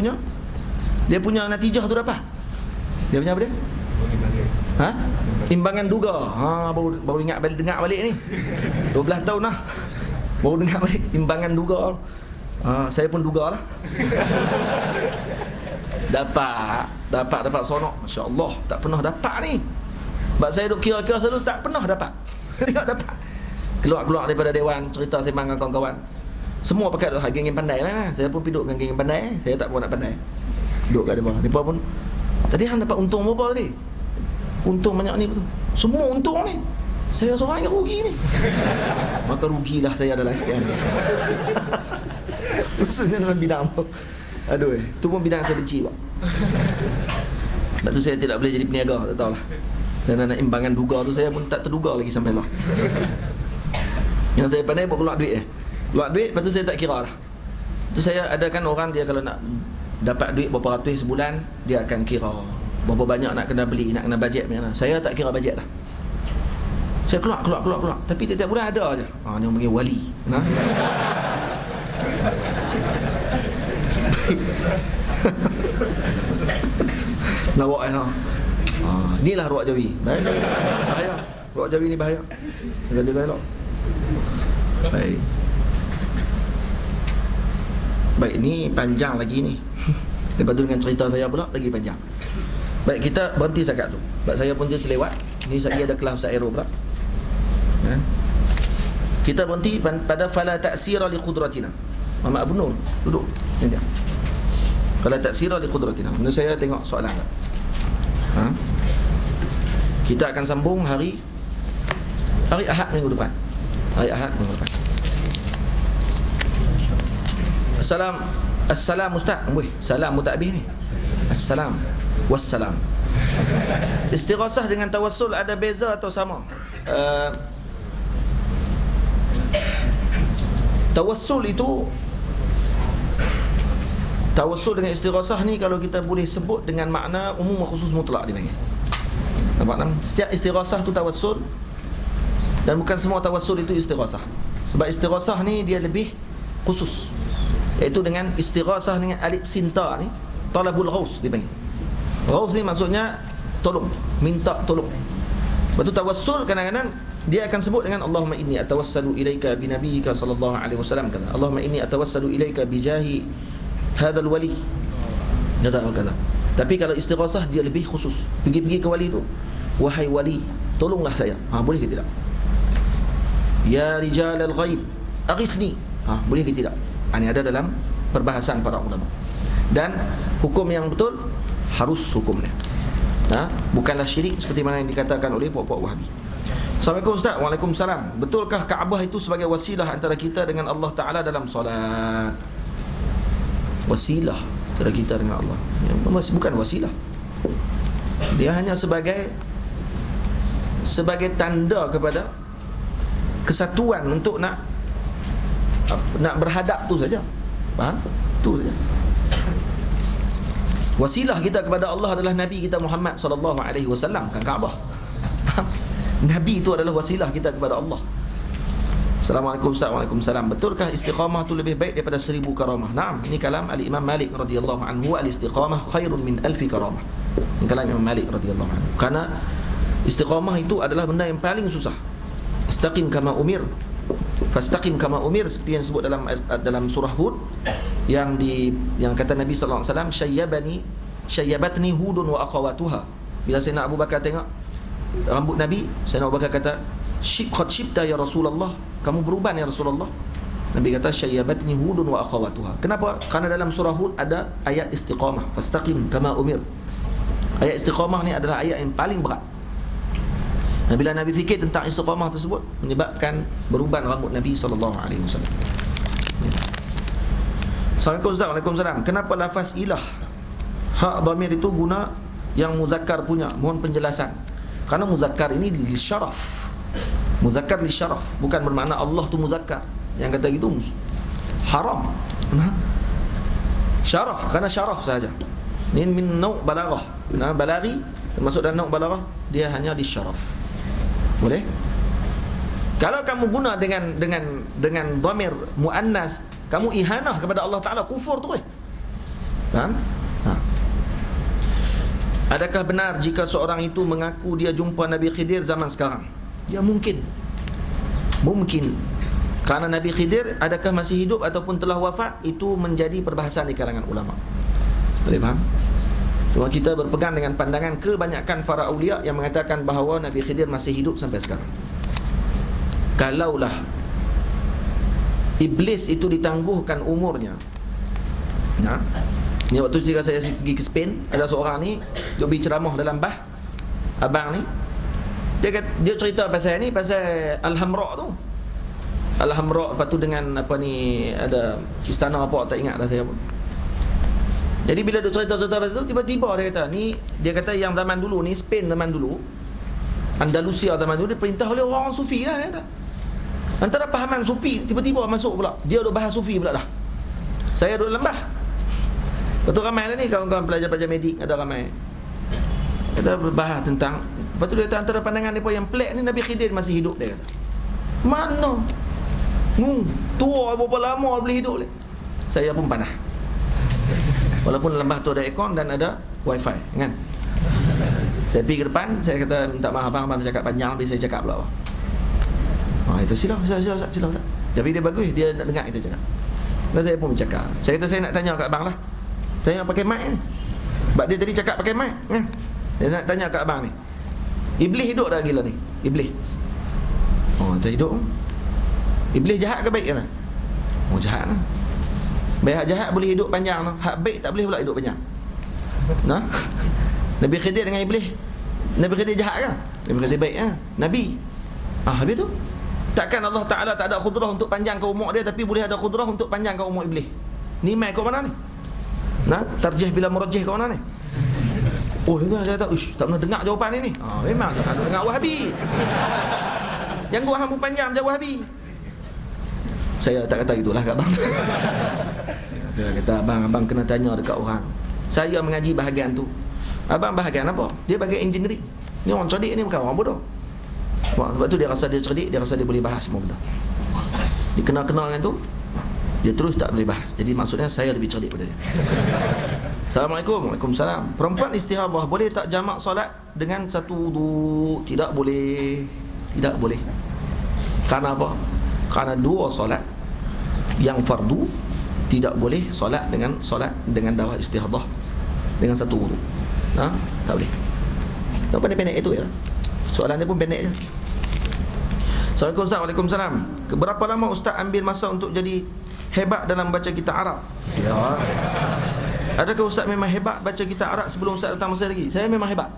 punya natijah tu dapat. Dia punya apa dia? Imbangan duga. Baru ingat balik, dengar balik ni. 12 tahun lah. Baru dengar balik imbangan duga. Saya pun duga lah. Dapat sonok. Masya-Allah, tak pernah dapat ni. Sebab saya duk kira-kira selalu tak pernah dapat. Tengok dapat. Keluar daripada dewan, cerita sembang dengan kawan-kawan. Semua pakai geng-geng pandai lah. Saya pun duduk dengan geng pandai. Saya tak pun nak pandai. Duduk kat depan. Depa pun tadi hang dapat untung berapa tadi? Untung banyak ni betul. Semua untung ni. Saya seorang yang rugi ni. Maka rugilah saya dalam sekian ni. Maksudnya dalam bidang tu. Aduh, tu pun bidang saya benci, Pak. Sebab tu saya tidak boleh jadi peniaga, tak tahulah. Saya nak imbangan duga tu saya pun tak terduga lagi sampai lah. Yang saya pandai buat keluar duit Keluar duit, lepas tu saya tak kira lah. Tu saya adakan orang dia kalau nak dapat duit berapa ratus sebulan, dia akan kira berapa banyak nak kena beli, nak kena bajet macam mana. Saya tak kira bajet dah. Saya keluar. Tapi tiap-tiap bulan ada aja. Ni orang panggil wali. Lawak inilah ruak Jawi. Bahaya. Ruak Jawi ni bahaya. Jaga elok. Baik, ni panjang lagi ni. Lepas tu dengan cerita saya pula lagi panjang. Baik, kita berhenti setakat tu. Sebab saya pun dia terlewat. Ni lagi ada kelas Ustaz Aero pula. Kita berhenti pada fala ta'sira li qudratina. Muhammad Abu Nur duduk dia. Fala ta'sira li qudratina. Menurut saya tengok soalan tak? Kita akan sambung hari Ahad minggu depan. Assalam Ustaz. Salam mutabih ni. Assalam wassalam. Istighasah dengan tawassul ada beza atau sama? Tawassul dengan istighasah ni kalau kita boleh sebut dengan makna umum khusus mutlak dia panggil. Nampak tak? Setiap istighasah tu tawassul dan bukan semua tawassul itu istighasah. Sebab istighasah ni dia lebih khusus. Iaitu dengan istighasah dengan alif sinta ni, talabul ghaus dia panggil. Ghaus ni maksudnya tolong, minta tolong. Lepas tu tawassul kadang-kadang dia akan sebut dengan Allahumma inni atawassalu ilaika bi nabiyyika sallallahu alaihi wasallam kata. Allahumma inni atawassalu ilaika bi jahi hadzal wali. Kata. Tapi kalau istighasah dia lebih khusus. Pergi ke wali tu. Wahai wali, tolonglah saya. Boleh ke tidak? Ya rijalal ghaib, aghisni. Boleh ke tidak? Ini ada dalam perbahasan para ulama. Dan hukum yang betul harus hukumnya. Bukanlah syirik seperti mana yang dikatakan oleh puak-puak Wahabi. Assalamualaikum Ustaz. Waalaikumsalam. Betulkah Kaabah itu sebagai wasilah antara kita dengan Allah Ta'ala dalam solat? Wasilah antara kita dengan Allah, bukan wasilah. Dia hanya sebagai tanda kepada kesatuan untuk nak berhadap tu saja. Faham? Tu saja. Wasilah kita kepada Allah adalah Nabi kita Muhammad sallallahu alaihi wasallam, kan Kaabah. Nabi itu adalah wasilah kita kepada Allah. Assalamualaikum Ustaz. Waalaikumsalam. Betulkah istiqamah itu lebih baik daripada 1000 karamah? Naam, ini kalam al-Imam Malik radhiyallahu anhu, al-istiqamah khairun min 1000 karamah. Ini kalam Imam Malik radhiyallahu anhu. Karena istiqamah itu adalah benda yang paling susah. Istaqim kama umir. Fastaqim kama umir, seperti yang disebut dalam surah Hud yang kata Nabi sallallahu alaihi wasallam, syayyabatni Hudun wa akhawatuha. Bila Sayyidina Abu Bakar tengok rambut Nabi, Sayyidina Abu Bakar kata, qad shibta ya Rasulullah, kamu beruban ya Rasulullah. Nabi kata, syayyabatni Hudun wa akhawatuha. Kenapa? Karena dalam surah Hud ada ayat istiqamah, fastaqim kama umir. Ayat istiqamah ni adalah ayat yang paling berat. Dan bila Nabi fikir tentang istiqamah tersebut, menyebabkan beruban rambut Nabi sallallahu alaihi wasallam. Assalamualaikum Ustaz. Waalaikumsalam. Kenapa lafaz ilah hak dhamir itu guna yang muzakkar punya? Mohon penjelasan. Karena muzakkar ini li syaraf. Muzakkar li syaraf, bukan bermakna Allah tu muzakkar. Yang kata gitu haram. Syaraf, karena syaraf saja. Ini min nau' balaghah. Balaghi termasuk dalam nau' balaghah, dia hanya di syaraf. Boleh? Kalau kamu guna dengan dhamir muannas, kamu ihanah kepada Allah Ta'ala, kufur tu. Faham? Adakah benar jika seorang itu mengaku dia jumpa Nabi Khidir zaman sekarang? Ya mungkin. Kerana Nabi Khidir adakah masih hidup ataupun telah wafat, itu menjadi perbahasan di kalangan ulama. Boleh faham? Cuma kita berpegang dengan pandangan kebanyakan para awliya yang mengatakan bahawa Nabi Khidir masih hidup sampai sekarang. Kalaulah Iblis itu ditangguhkan umurnya. Nah, ni waktu ketika saya pergi ke Spain, ada seorang ni dia beri ceramah dalam bah. Abang ni dia cerita pasal ni, pasal Al-Hamra tu. Al-Hamra, lepas tu dengan apa ni, ada istana apa tak ingat dah saya pun. Jadi bila dia cerita-cerita pasal tu, tiba-tiba dia kata yang zaman dulu ni, Spain zaman dulu, Andalusia zaman dulu, diperintah oleh orang sufi lah, dia kata. Antara pahaman sufi tiba-tiba masuk pula, dia duk bahas sufi pula dah. Saya duduk lembah. Lepas tu ramai lah ni kawan-kawan pelajar-pelajar medik, ada ramai. Kita berbahas tentang. Lepas tu dia kata antara pandangan mereka yang pelik ni, Nabi Khidir masih hidup, dia kata. Mana? Tua berapa lama boleh hidup ni? Saya pun panah. Walaupun lembah tu ada aircon dan ada wifi, kan? Saya pergi ke depan, saya kata minta maaf abang dia cakap panjang, tapi saya cakap pula. Itu sila Ustaz. Tapi dia bagus, dia nak dengar kita cakap. Dan saya pun bercakap. Saya kata saya nak tanya kat abang lah. Tanya pakai mic ni. Sebab dia tadi cakap pakai mic, kan? Saya nak tanya kat abang ni. Iblis hidup dah gila ni. Iblis. Tak hidup. Iblis jahat ke baik ke tak? Jahat lah. Baik hak jahat boleh hidup panjang lah. Hak baik tak boleh pula hidup panjang. Nah, Nabi Khidir dengan Iblis. Nabi Khidir jahat kan? Nabi Khidir baik kan? Nabi. Habis tu takkan Allah Ta'ala tak ada khudrah untuk panjangkan umur dia, tapi boleh ada khudrah untuk panjangkan umur Iblis. Ni mai kat mana ni? Nah, tarjih bila murajih kat mana ni? Dia kata, tak pernah dengar jawapan ni. Memang tak pernah dengar Wahabi. Yang gua hang panjang je Wahabi. Saya tak kata gitulah kat abang. Dia kata, abang kena tanya dekat orang. Saya mengaji bahagian tu. Abang bahagian apa? Dia bahagian engineering. Ni orang cerdik ni, bukan orang bodoh. Sebab tu dia rasa dia cerdik, dia rasa dia boleh bahas semua benda. Dia kenal-kenal dengan tu, dia terus tak boleh bahas. Jadi maksudnya saya lebih cerdik daripada dia. Assalamualaikum. Waalaikumsalam. Perempuan istihadah boleh tak jamak solat dengan satu wudu? Tidak boleh. Tidak boleh. Karena apa? Karena dua solat yang fardu tidak boleh solat dengan darah istihadah dengan satu wudu. Tak boleh. Tak pendek-pendek itu ya. Soalan dia pun pendek je. Assalamualaikum Ustaz. Waalaikumsalam. Berapa lama Ustaz ambil masa untuk jadi hebat dalam baca kitab Arab? Ya. Adakah Ustaz memang hebat baca kitab Arab sebelum Ustaz datang masa lagi? Saya memang hebat.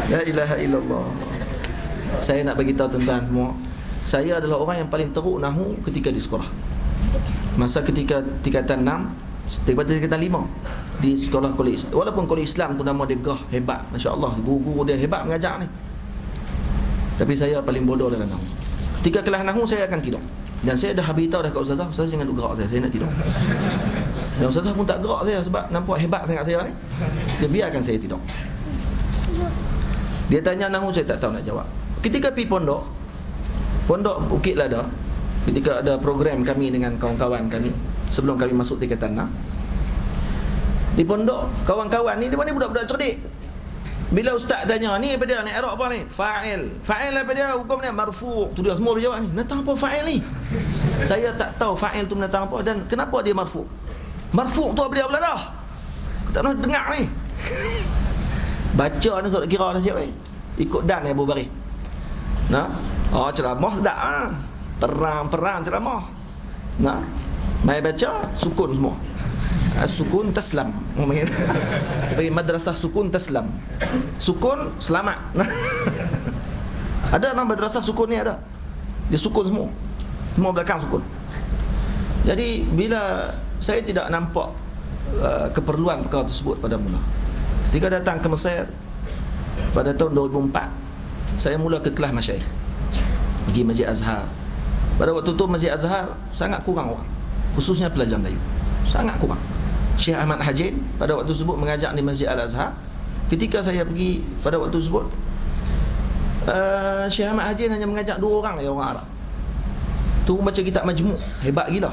La ilaha illallah. Saya nak bagi tahu tuan-tuan semua, saya adalah orang yang paling teruk nahu ketika di sekolah. Masa ketika tingkatan 6 daripada tingkatan 5 di sekolah kolej. Walaupun kolej Islam tu nama dia gah, hebat, masya-Allah, guru-guru dia hebat mengajar ni. Tapi saya paling bodoh dalam nahu. Ketika kelas nahu saya akan tidur. Dan saya dah beritahu dah kat ustazah, ustazah jangan duk gerak saya nak tidur. Dan ustazah pun tak gerak saya sebab nampak hebat sangat saya ni. Dia biarkan saya tidur. Dia tanya nahu, saya tak tahu nak jawab. Ketika pergi pondok Bukit Lada, ketika ada program kami dengan kawan-kawan kami sebelum kami masuk tingkatan 6, di pondok kawan-kawan ni, dia ni budak-budak cerdik. Bila ustaz tanya, ni apa dia, ni i'rab apa ni? Fa'il apa dia, hukum dia marfu'. Tu dia semua berjawab ni. Menatang apa fa'il ni? Saya tak tahu fa'il tu menatang apa dan kenapa dia marfu'. Marfu' tu apa dia pula dah? Aku tak pernah dengar ni. Baca ni sok kira dah siap ikut dan Abu Bari. Ceramah tak perang ceramah. Mai baca sukun semua. Sukun taslam. Bagi madrasah sukun taslam. Sukun selamat. Ada nama madrasah sukun ni ada. Dia sukun semua. Semua belakang sukun. Jadi bila saya tidak nampak keperluan perkara tersebut pada mula. Ketika datang ke Mesir pada tahun 2004, saya mula ke kelas masyayikh. Pergi Masjid Azhar. Pada waktu tu Masjid Azhar sangat kurang orang, khususnya pelajar Melayu. Sangat kurang. Syekh Ahmad Hajin pada waktu tersebut mengajak di Masjid Al-Azhar. Ketika saya pergi pada waktu tersebut, Syekh Ahmad Hajin hanya mengajak 2 orang je orang Arab. Tu baca kitab Majmu', hebat gila.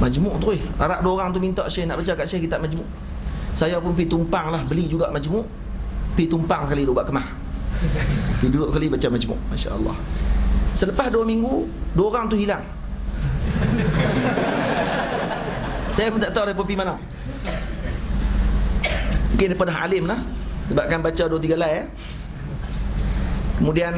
Majmu' tu Arab 2 orang tu minta Syekh nak baca kat Syekh kitab Majmu'. Saya pun pergi tumpang lah, beli juga Majmu'. Pergi tumpang sekali duduk buat kemah. Pergi duduk kali baca Majmu', masya-Allah. Selepas 2 minggu, 2 orang tu hilang. Saya pun tak tahu mereka pergi mana. Mungkin daripada alim lah, sebab kan baca 2-3 lai Kemudian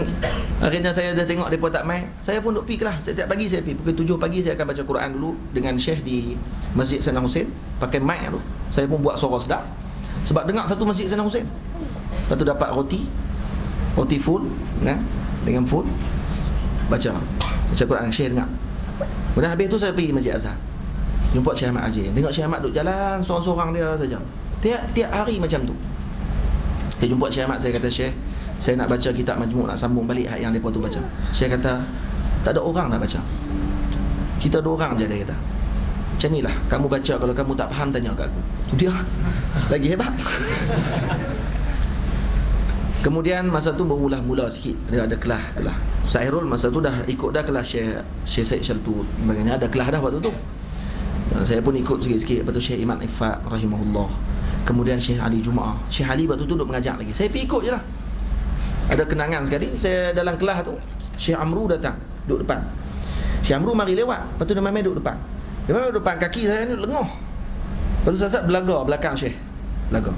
akhirnya saya dah tengok mereka tak main, saya pun duk pergi kelas. Setiap pagi saya pergi, pukul 7 pagi saya akan baca Quran dulu dengan Syekh di Masjid Sayyidina Hussein, pakai mic tu. Saya pun buat suara sedap sebab dengar satu Masjid Sayyidina Hussein. Lepas tu dapat roti full kan, dengan full baca Quran Syekh dengar. Kemudian habis tu saya pergi Masjid Azhar, jumpa Syekh Ahmad Ajin. Tengok Syekh Ahmad duk jalan seorang-seorang dia saja. Tiap hari macam tu. Saya jumpa Syekh Ahmad, saya kata, Syekh, saya nak baca kitab Majmu', nak sambung balik yang mereka tu baca. Syekh kata, tak ada orang nak baca, kita 2 orang je. Dia kata, macam ni lah, kamu baca, kalau kamu tak faham tanya kat aku. Tu dia lagi hebat. Kemudian masa tu bermula-mula sikit, dia ada kelas. Ustaz Airul masa tu dah ikut dah kelas Syekh Said Syaltu, sebagainya, ada kelas dah waktu tu. Saya pun ikut sikit-sikit. Lepas tu Syekh Iman Ifat rahimahullah, kemudian Syekh Ali Jumaah. Syekh Ali waktu tu duduk mengajar lagi, saya pergi ikut je lah. Ada kenangan sekali, saya dalam kelas tu, Syekh Amru datang, duduk depan. Syekh Amru mari lewat, lepas tu dia main duduk depan. Dia main duduk depan, kaki saya ni lengoh. Lepas tu saya belaga belakang Syekh, belaga.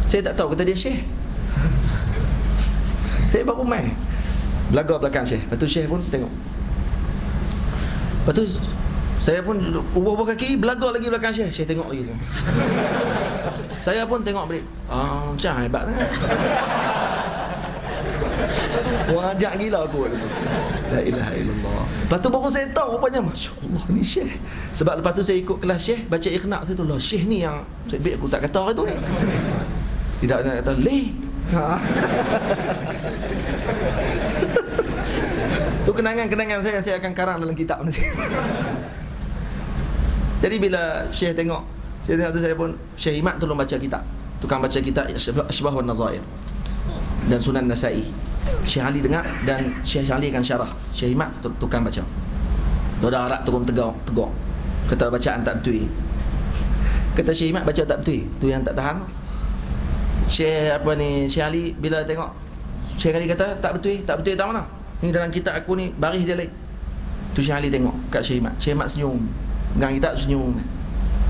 Saya tak tahu kata dia Syekh. Saya baru main belaga belakang Syekh. Lepas tu Syekh pun tengok. Lepas tu saya pun ubah-ubah kaki, belaga lagi belakang Syekh. Syekh tengok lagi. Saya pun tengok balik. Macam hebat kan. Orang ajak gila aku. La ilaha illallah. Lepas tu baru saya tahu rupanya, masya-Allah ni Syekh. Sebab lepas tu saya ikut kelas Syekh, baca ikhna' tu lah, Syekh ni yang baik aku tak kata hari tu ni. Tidak kata leh. Tu kenangan-kenangan saya akan karang dalam kitab nanti. Jadi bila Syekh tengok tu, saya pun, Syekh Imat tolong baca kitab, tukang baca kitab Asybah wan Nazair dan Sunan Nasai. Syekh Ali dengar dan Syekh Ali akan syarah. Syekh Imat tukang baca. Tu dah arak turun tegak. Kata bacaan tak betul. Kata Syekh Imat baca tak betul, tu yang tak tahan. Syekh Ali bila tengok, Syekh Ali kata tak betul tak mana? Ni dalam kitab aku ni baris dia lain. Tu Syekh Ali tengok kat Syekh Imat. Syekh Imat senyum. Pegang kitab senyum.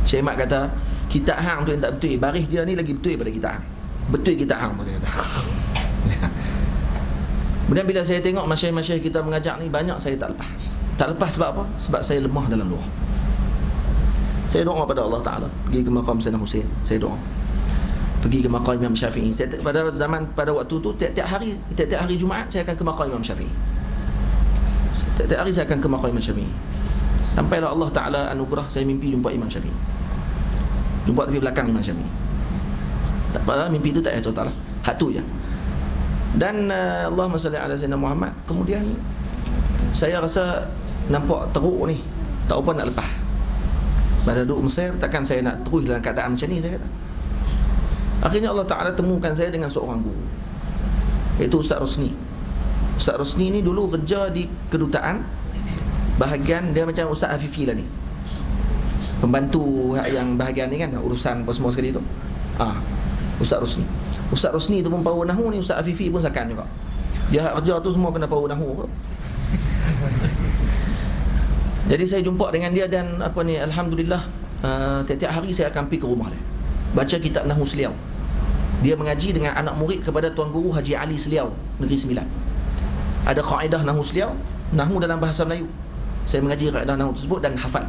Syekh Imat kata, kitab hang tu yang tak betul, baris dia ni lagi betul daripada kitab hang. Betul kitab hang, dia kata. Kemudian bila saya tengok masyayikh-masyayikh kita mengajak ni, banyak saya tak lepas. Tak lepas sebab apa? Sebab saya lemah dalam luar. Saya doa pada Allah Ta'ala, pergi ke makam Sayyidina Hussein, saya doa. Pergi ke makam Imam Syafi'i. Pada waktu tu tiap-tiap hari Jumaat saya akan ke makam Imam Syafi'i. Tiap-tiap hari saya akan ke makam Imam Syafi'i. Sampailah Allah Ta'ala anugerah, saya mimpi jumpa Imam Syafi'i. Jumpa tepi belakang Imam Syafi'i. Tak apa, mimpi tu tak payah cerita lah, hak tu je. Dan Allahumma salli ala Sayyidina Muhammad. Kemudian saya rasa nampak teruk ni, tak apa nak lepas. Pada duduk Mesir, takkan saya nak terus dalam keadaan macam ni, saya kata. Akhirnya Allah Ta'ala temukan saya dengan seorang guru, iaitu Ustaz Rosni. Ustaz Rosni ni dulu kerja di kedutaan, bahagian dia macam Ustaz Afifi lah ni, pembantu yang bahagian ni kan, urusan apa semua sekali tu. Ustaz Rosni. Ustaz Rosni tu pun power nahu ni, Ustaz Afifi pun sakan juga. Dia kerja tu semua kena power nahu. Jadi saya jumpa dengan dia dan alhamdulillah, tiap-tiap hari saya akan pergi ke rumah dia, baca kitab Nahu Seliau. Dia mengaji dengan anak murid kepada Tuan Guru Haji Ali Seliau, Negeri Sembilan. Ada kaedah Nahu Seliau, Nahu dalam bahasa Melayu. Saya mengaji kaedah Nahu tersebut dan hafal.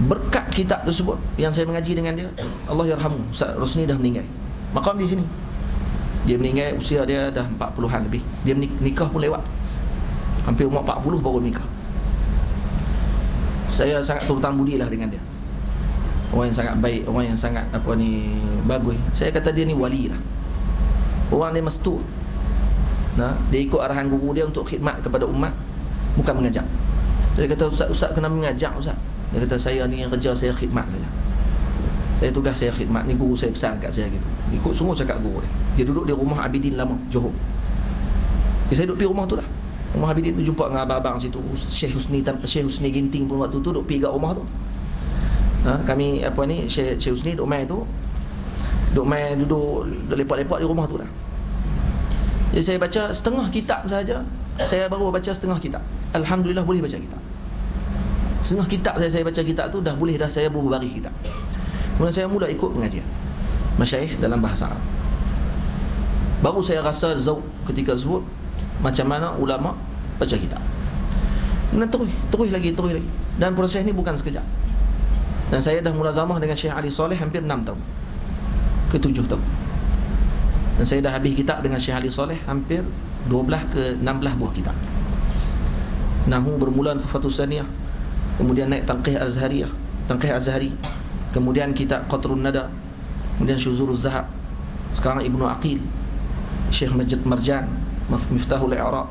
Berkat kitab tersebut yang saya mengaji dengan dia, Allah yarhamu, Ustaz Rosni dah meninggal. Makam di sini. Dia meninggal usia dia dah 40-an lebih. Dia nikah pun lewat, hampir umur 40 baru nikah. Saya sangat turut budi lah dengan dia. Orang yang sangat baik, orang yang sangat bagus. Saya kata dia ni wali lah. Orang dia mastur. Dia ikut arahan guru dia untuk khidmat kepada umat, bukan mengajak. Saya kata, Ustaz kena mengajak Ustaz. Dia kata, saya ni kerja saya khidmat saja. Saya tugas saya khidmat. Ni guru saya pesan kat saya gitu. Ikut semua cakap guru dia. Dia duduk di rumah Abidin Lama, Johor. Saya duduk pergi rumah tu lah. Rumah Abidin tu jumpa dengan abang-abang situ. Syekh Husni Ginting pun waktu tu duduk pergi kat rumah tu. Kami Syekh Husni duduk main tu, duduk lepak-lepak di rumah tu lah. Jadi saya baca setengah kitab saja. Saya baru baca setengah kitab. Alhamdulillah boleh baca kitab. Setengah kitab saya baca kitab tu dah boleh dah, saya berbaris kitab. Kemudian saya mula ikut pengajian masyayikh dalam bahasa Arab. Baru saya rasa zauq ketika sebut macam mana ulama baca kitab. Dan terus lagi. Dan proses ni bukan sekejap. Dan saya dah mulazamah dengan Syekh Ali Soleh hampir 6 tahun ke 7 tahun. Dan saya dah habis kitab dengan Syekh Ali Soleh hampir 12 ke 16 buah kitab. Nahu bermula Tufatus Saniyah, kemudian naik Tanqih Azhari, kemudian kitab Qatrun Nada, kemudian Syuzuruz Zahab, sekarang Ibnu Aqil, Syekh Majid Marjan, Miftahul I'rab,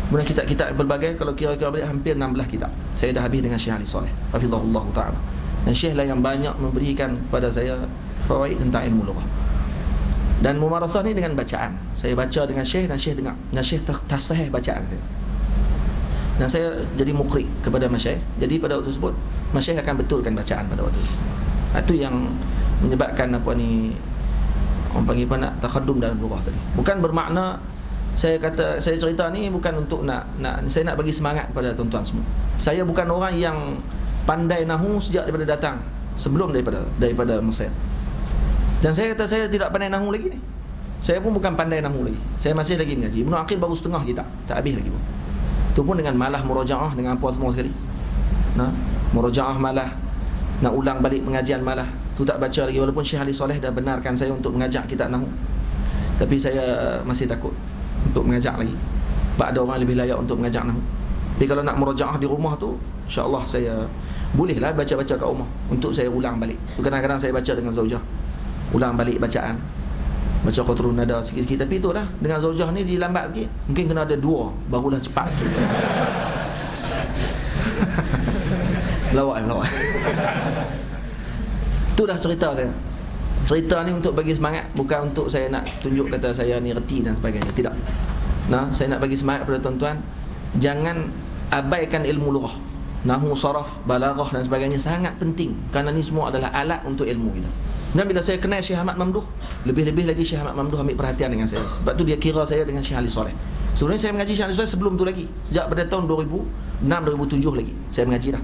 kemudian kitab-kitab berbagai. Kalau kira-kira balik hampir 16 kitab saya dah habis dengan Syekh Ali Soleh hafizahullah ta'ala. Dan Syekh lah yang banyak memberikan kepada saya fawaid tentang ilmu lughah. Dan mumarasah ni dengan bacaan. Saya baca dengan Syekh dan Syekh dengar, dan Syekh tasahih bacaan saya. Dan saya jadi muqri kepada masyayikh. Jadi pada waktu tersebut masyayikh akan betulkan bacaan pada waktu itu. Itu yang menyebabkan orang panggil apa, nak taqaddum dalam lughah tadi. Bukan bermakna saya cerita ni bukan untuk saya nak bagi semangat pada tuan-tuan semua. Saya bukan orang yang pandai nahwu sejak daripada datang, sebelum daripada Mesir. Dan saya kata saya tidak pandai nahwu lagi ni. Saya pun bukan pandai nahwu lagi. Saya masih lagi mengaji. Ibnu Aqil baru setengah kitab, tak habis lagi pun. Itu pun dengan malah murojaah, dengan apa semua sekali. Murojaah malah, nak ulang balik pengajian malah. Tu tak baca lagi, walaupun Syekh Ali Soleh dah benarkan saya untuk mengajak kitab nahwu. Tapi saya masih takut untuk mengajak lagi. Sebab ada orang lebih layak untuk mengajak nahwu. Tapi kalau nak murojaah di rumah tu, insya-Allah saya bolehlah baca-baca kat rumah untuk saya ulang balik. Kadang-kadang saya baca dengan zaujah, ulang balik bacaan, baca Qatrun Nada sikit-sikit. Tapi itulah, dengan zaujah ni dilambat sikit, mungkin kena ada 2 barulah cepat sikit. Lawan itu dah cerita saya. Cerita ni untuk bagi semangat, bukan untuk saya nak tunjuk kata saya ni reti dan sebagainya. Tidak. Saya nak bagi semangat kepada tuan-tuan, jangan abaikan ilmu lughah. Nahwu, saraf, balaghah dan sebagainya sangat penting, kerana ni semua adalah alat untuk ilmu kita. Dan bila saya kenal Syekh Ahmad Mamduh, lebih-lebih lagi Syekh Ahmad Mamduh ambil perhatian dengan saya. Sebab tu dia kira saya dengan Syekh Ali Soleh. Sebenarnya saya mengaji Syekh Ali Soleh sebelum tu lagi. Sejak pada tahun 2006-2007 lagi saya mengaji dah.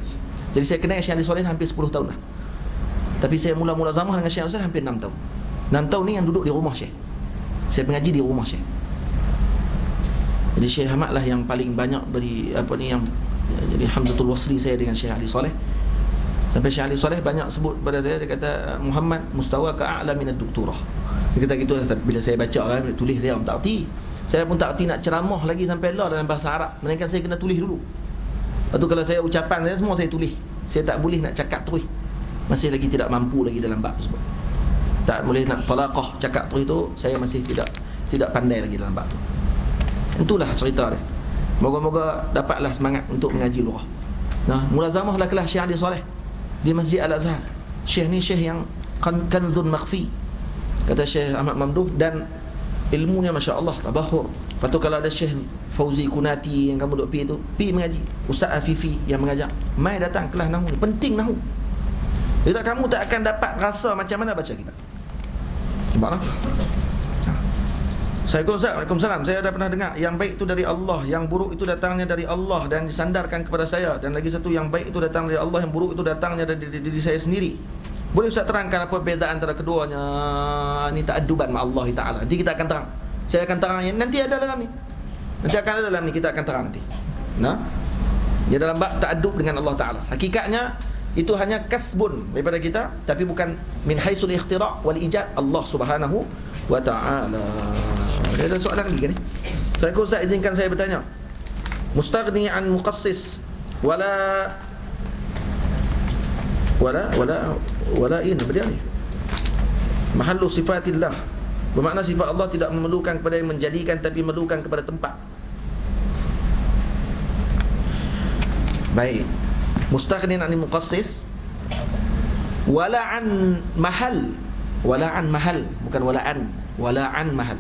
Jadi saya kenal Syekh Ali Soleh hampir 10 tahun dah. Tapi saya mula-mula zamah dengan Syekh Ali Soleh hampir 6 tahun. 6 tahun ni yang duduk di rumah Syekh. Saya mengaji di rumah Syekh. Jadi Syekh Ahmad lah yang paling banyak beri jadi Hamzatul Wasli saya dengan Syekh Ali Soleh. Sampai Syekh Ali Soleh banyak sebut pada saya, dia kata, Muhammad mustawa ka'a'la minad doktorah. Dia kata gitu. Bila saya baca lah, tulis saya tak erti. Saya pun tak erti nak ceramah lagi sampai lah dalam bahasa Arab, melainkan saya kena tulis dulu. Lepas tu kalau saya ucapan saya semua saya tulis. Saya tak boleh nak cakap terus. Masih lagi tidak mampu lagi dalam bab tersebut. Tak boleh nak talaqah cakap terus tu, saya masih tidak pandai lagi dalam bab tu. Itulah cerita dia. Moga-moga dapatlah semangat untuk mengaji lughah. Mulazamah lah kelas Syekh Ali Soleh di Masjid Al-Azhar. Syekh ni syekh yang kanzun makhfi, kata Syekh Ahmad Mamduh, dan ilmunya masya-Allah tabahur. Lepas tu kalau ada Syekh Fauzi Kunati yang kamu duk pi mengaji, Ustaz Afifi yang mengajar, mai datang kelas nahwu, penting nahwu. Bila kamu tak akan dapat rasa macam mana baca kitab. Nampaklah. Waalaikumsalam. Saya dah pernah dengar yang baik itu dari Allah, yang buruk itu datangnya dari Allah dan disandarkan kepada saya. Dan lagi satu, yang baik itu datang dari Allah, yang buruk itu datangnya dari diri saya sendiri. Boleh Ustaz terangkan apa beza antara keduanya? Ini ta'adduban ma Allah Ta'ala. Nanti kita akan terang. Saya akan terang nanti ada dalam ni. Nanti akan ada dalam ni, kita akan terang nanti. Dia dalam bab ta'addub dengan Allah Ta'ala. Hakikatnya itu hanya kasbun daripada kita, tapi bukan min haisul ikhtira' wal ijad Allah Subhanahu wa ta'ala. Ada soalan lagi kan ni? Assalamualaikum Ustaz, izinkan saya bertanya. Mustaghni an muqassis wala in berdia ni. Mahallu sifatillah. Bermakna sifat Allah tidak memerlukan kepada yang menjadikan, tapi memerlukan kepada tempat. Baik. Mustaghni an muqassis wala an mahal. Wala an mahal, bukan wala an mahal.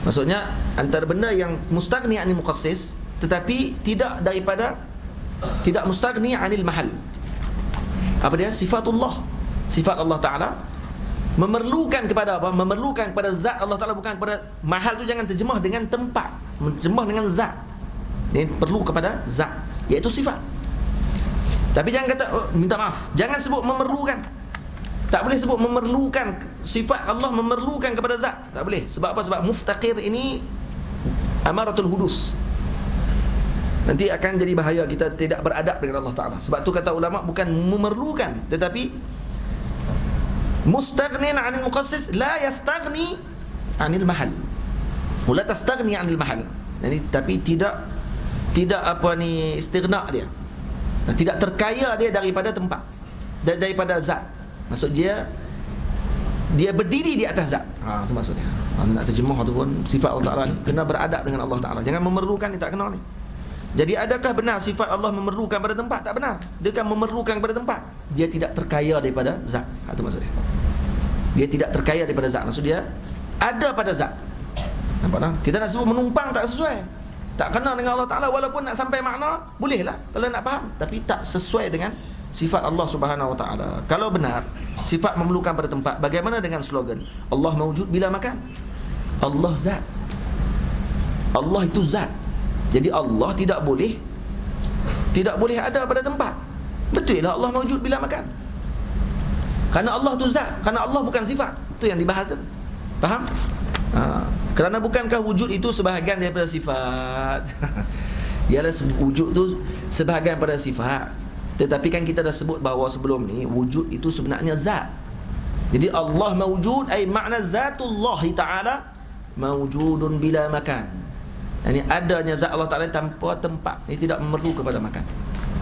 Maksudnya antara benda yang mustaghni anil muqassis, tetapi tidak mustaghni anil mahal. Apa dia? Sifatullah. Sifat Allah Ta'ala memerlukan kepada apa? Memerlukan kepada zat Allah Ta'ala, bukan kepada mahal. Tu jangan terjemah dengan tempat, terjemah dengan zat. Ini perlu kepada zat, iaitu sifat. Tapi jangan kata minta maaf, jangan sebut memerlukan. Tak boleh sebut memerlukan, sifat Allah memerlukan kepada zat. Tak boleh. Sebab apa? Sebab muftaqir ini amaratul hudus. Nanti akan jadi bahaya kita tidak beradab dengan Allah Ta'ala. Sebab tu kata ulama, bukan memerlukan, tetapi mustaghnin 'anil muqassis la yastaghni 'anil mahal. Wala tastaghni 'anil mahal. Jadi tapi tidak istighna dia. Tidak terkaya dia daripada tempat, daripada zat. Maksud dia berdiri di atas zat. Itu maksudnya. Nak terjemah tu pun sifat Allah Ta'ala ni kena beradab dengan Allah Ta'ala. Jangan memerlukan, ni tak kena ni. Jadi adakah benar sifat Allah memerlukan pada tempat? Tak benar. Dia kan memerlukan pada tempat. Dia tidak terkaya daripada zat. Itu maksudnya. Dia tidak terkaya daripada zat. Maksud dia ada pada zat. Nampak tak? Kita nak sebut menumpang tak sesuai. Tak kena dengan Allah Ta'ala. Walaupun nak sampai makna, bolehlah kalau nak faham. Tapi tak sesuai dengan sifat Allah Subhanahu Wa Ta'ala. Kalau benar sifat memerlukan pada tempat, bagaimana dengan slogan Allah mawjud bila makan? Allah zat. Allah itu zat. Jadi Allah tidak boleh ada pada tempat. Betul lah Allah mawjud bila makan. Kerana Allah tu zat, kerana Allah bukan sifat. Itu yang dibahas tu. Faham? Kerana bukankah wujud itu sebahagian daripada sifat? Ialah wujud tu sebahagian daripada sifat. Tetapi kan kita dah sebut bahawa sebelum ni wujud itu sebenarnya zat. Jadi Allah mawjud ay makna zatullah Ta'ala mawjudun bila makan. Ini adanya zat Allah Ta'ala tanpa tempat. Ini tidak memerlu kepada makan.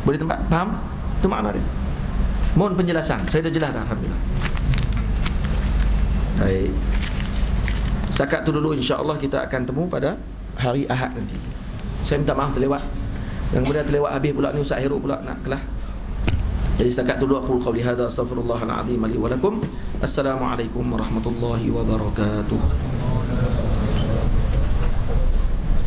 Boleh tempat? Faham? Itu makna dia. Mohon penjelasan. Saya dah jelas dah, alhamdulillah. Baik. Setakat tu dulu, insya-Allah kita akan temu pada hari Ahad nanti. Saya minta maaf terlewat. Yang kemudian terlewat habis pula ni Ustaz Heru pula nak kelas. Jadi setakat tu dulu aku qauli hadza astaghfirullahal azim li wa lakum. Assalamualaikum warahmatullahi wabarakatuh.